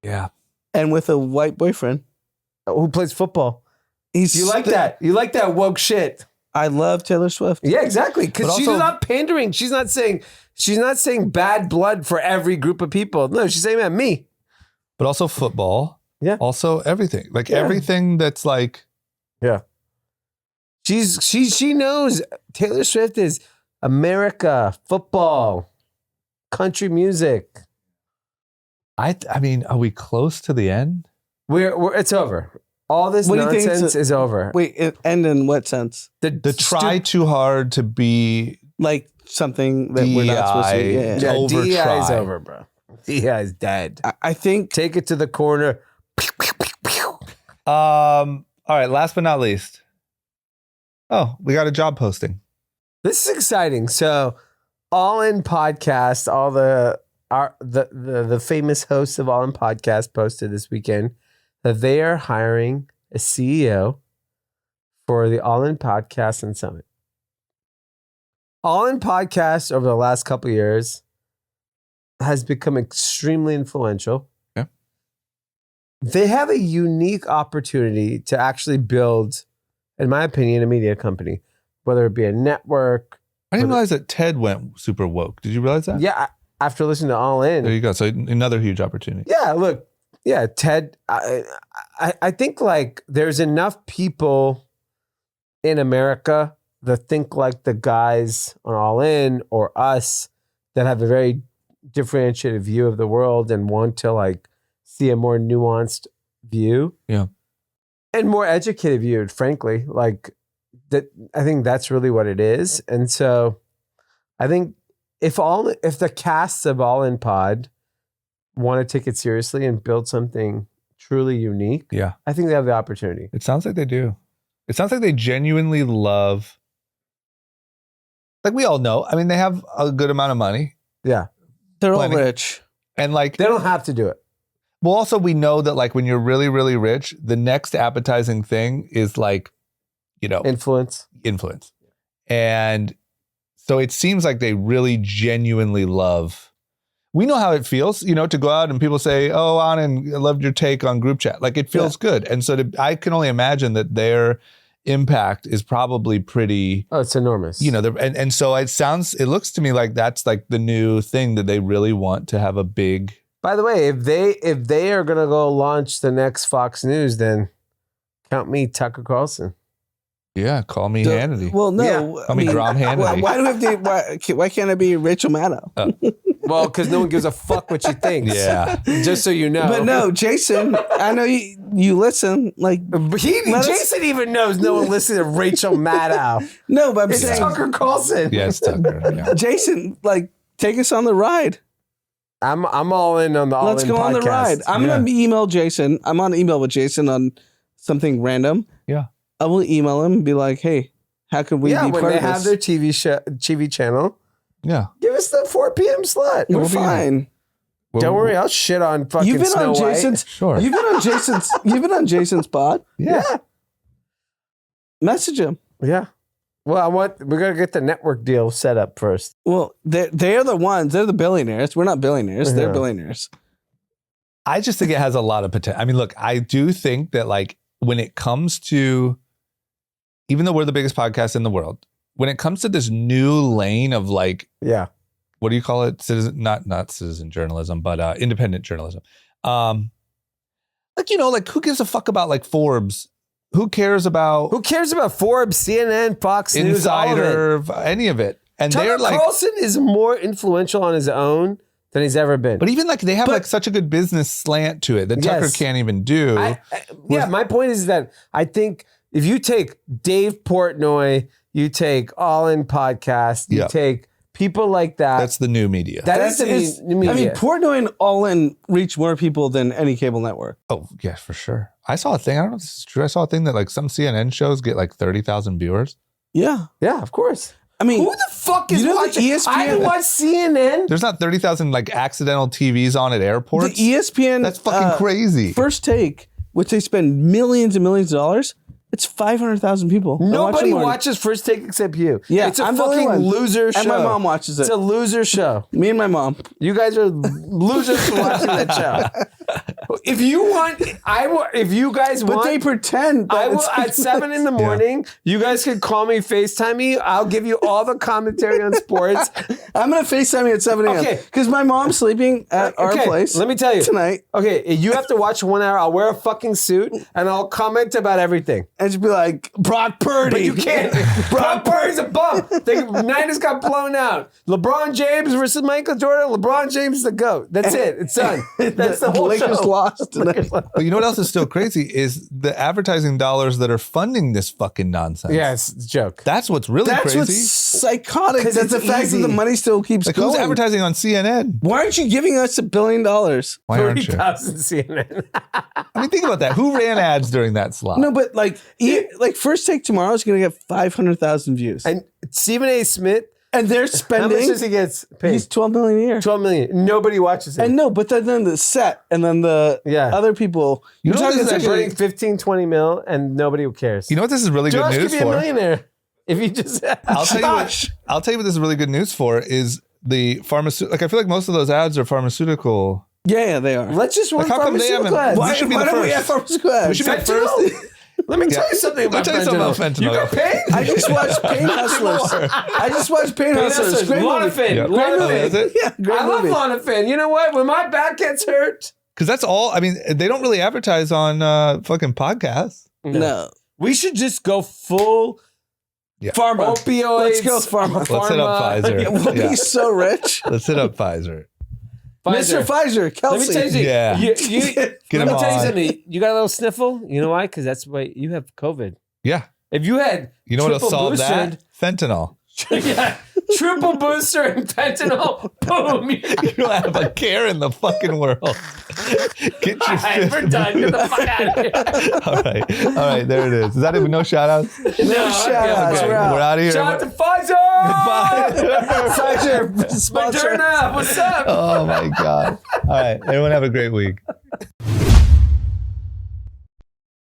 Yeah. And with a white boyfriend. Who plays football? He's You like that? You like that woke shit? I love Taylor Swift. Yeah, exactly. But Because she's also- not pandering. She's not saying bad blood for every group of people. No, she's saying that me. But also football. Yeah. Also everything. Like Yeah. everything that's like, Yeah. She knows Taylor Swift is America, football, country music. I mean, are we close to the end? We're it's over. All this What do you think nonsense is over. Wait, and in what sense? The try too hard to be Like something that we're not supposed to. DEI. Yeah. Yeah, over DEI is try. over, bro. DEI is dead. I think Take it to the corner. All right, last but not least. Oh, we got a job posting. This is exciting. So, All In Podcast, all the famous hosts of All In Podcast posted this weekend that they are hiring a CEO for the All In Podcast and Summit. All In Podcast over the last couple of years has become extremely influential. Yeah. They have a unique opportunity to actually build, in my opinion, a media company, whether it be a network. I didn't realize that Ted went super woke. Did you realize that? Yeah, after listening to All In. There you go. So another huge opportunity. Yeah, look, yeah, Ted. I think like there's enough people in America that think like the guys on All In or us that have a very differentiated view of the world and want to like see a more nuanced view. Yeah. And more educated view, frankly. Like that, I think that's really what it is. And so I think if the casts of All In Pod want to take it seriously and build something truly unique, Yeah. I think they have the opportunity. It sounds like they do. It sounds like they genuinely love, like we all know. I mean, they have a good amount of money. Yeah. they're Plenty. all rich. And like, They don't have to do it. well, also we know that like when you're really, really rich, the next appetizing thing is like, you know, Influence. influence. And so it seems like they really genuinely love. We know how it feels, you know, to go out and people say, "Oh, Anand, I loved your take on group chat." Like it feels good. And so I can only imagine that their impact is probably pretty, Oh, it's enormous. you know, and so it looks to me like that's like the new thing that they really want to have a big. By the way, if they are gonna go launch the next Fox News, then count me Tucker Carlson. Yeah, call me Hannity. Well, no. Yeah. Call me Drum Hannity. Why do we have to? Why can't I be Rachel Maddow? Well, because no one gives a fuck what you think. Yeah. Just so you know. But no, Jason. I know you listen. Like Jason even knows no one listens to Rachel Maddow. no, but I'm It's saying Tucker Carlson. Yes, Tucker. Yeah. Jason. Like take us on the ride. I'm all in on the all Let's in go on the podcast. ride. I'm gonna email Jason. I'm on email with Jason on something random. Yeah. I will email him and be like, hey, how can we be when part they of have this? their TV channel, Yeah. give us the 4 p.m. slot. We're we'll be fine. Don't worry, I'll shit on fucking You've been Snow on White. Jason's. Sure. You've been on Jason's. You've been on Jason's pod. Yeah. Message him. Yeah. Well, we're gonna get the network deal set up first. Well, they're the ones. They're the billionaires. We're not billionaires. They're Yeah. billionaires. I just think it has a lot of potential. I mean, look, I do think that like when it comes to, even though we're the biggest podcast in the world, when it comes to this new lane of like, Yeah. what do you call it? Citizen, not citizen journalism, but independent journalism. Like, you know, like who gives a fuck about like Forbes? Who cares about Who cares about Forbes, CNN, Fox News, all of it? Insider, any of it? And Tucker they're like, Carlson is more influential on his own than he's ever been. but even like they have But- like such a good business slant to it that Tucker Yes. can't even do. Yeah, my point is that I think if you take Dave Portnoy, you take All In Podcast, you Yeah. take people like that. That's the new media. That is the media. I mean, Portnoy and All In reach more people than any cable network. Oh, yeah, for sure. I saw a thing. I don't know if this is true. I saw a thing that like some CNN shows get like 30,000 viewers. Yeah. yeah, of course. I mean, Who the fuck is you know the watching? ESPN I haven't watched CNN. There's not 30,000 like accidental TVs on at the airports. ESPN. That's fucking crazy. First Take, which they spend millions and millions of dollars, it's 500,000 people. that watch Nobody in the morning. watches First Take except you. Yeah, it's a I'm the only fucking one. loser show. And my mom watches it. It's a loser show. Me and my mom. You guys are losers for watching that show. If you want, I will. If you guys But want, they pretend. That I will it's- at 7 in the morning. You guys can call me, FaceTime me. I'll give you all the commentary on sports. I'm going to FaceTime you at 7 a.m. Okay. Because my mom's sleeping at our Okay, place. let me tell you tonight. Okay, you have to watch 1 hour. I'll wear a fucking suit and I'll comment about everything. And she'd be like, Brock Purdy. But you can't. Brock Purdy's a bum. The Niners got blown out. LeBron James versus Michael Jordan. LeBron James is the GOAT. That's it. It's done. That's the whole Lakers show. lost tonight. But you know what else is still crazy is the advertising dollars that are funding this fucking nonsense. Yes, it's a joke. That's what's really That's crazy. what's psychotic. 'Cause That's the it's fact easy. that the money still keeps Like going. who's advertising on CNN? Why aren't you giving us $1 billion? Why aren't you? 30,000 CNN. I mean, think about that. Who ran ads during that slot? No, but like First Take tomorrow is going to get 500,000 views. And Stephen A. Smith, And they're how much spending, does he get paid? he's 12 million a year. 12 million. Nobody watches it. And no, but then the set and then the Yeah. other people. You You're know talking this is They're actually- burning 15, 20 mil and nobody cares. You know what this is really Josh good could news be a for? millionaire if you just. I'll tell you what this is really good news for is the pharmaceutical. Like I feel like most of those ads are pharmaceutical. Yeah, they are. Let's just run Like, how come they pharmaceutical haven't- ads. Why- should be the don't we first. have pharmaceutical ads? We should be the first. Fentanyl? Let me tell you something about Let me tell you fentanyl. something about You got fentanyl. paid? I just watched Pain Hustlers. I just watched Pain Hustlers. Great movie. Lonafin. Yeah. Great movie. Is it? Yeah, great I love movie. Lonafin. You know what? When my back gets hurt, Because that's all. I mean, they don't really advertise on fucking podcasts. No. we should just go full Pharma. opioids. Let's go pharma. Let's hit up Pfizer. We'll Yeah. be so rich. Let's hit up Pfizer. Mr. Pfizer, Let me Kelsey. tell you something. Yeah. You, Get let me him tell you on. something. You got a little sniffle. You know why? Because that's why you have COVID. Yeah. If you had You know what'll triple solve boosted, that? Fentanyl. yeah, triple booster and fentanyl, boom. You don't have a care in the fucking world. Get your All right, we're done. Get the fuck out of here. All right, there it is. Is that it? No shout outs? No, shout-outs, okay. we're out. We're out of here. Shout out to Pfizer. Goodbye. Pfizer sponsor. Moderna, what's up? Oh my God. All right. Everyone have a great week.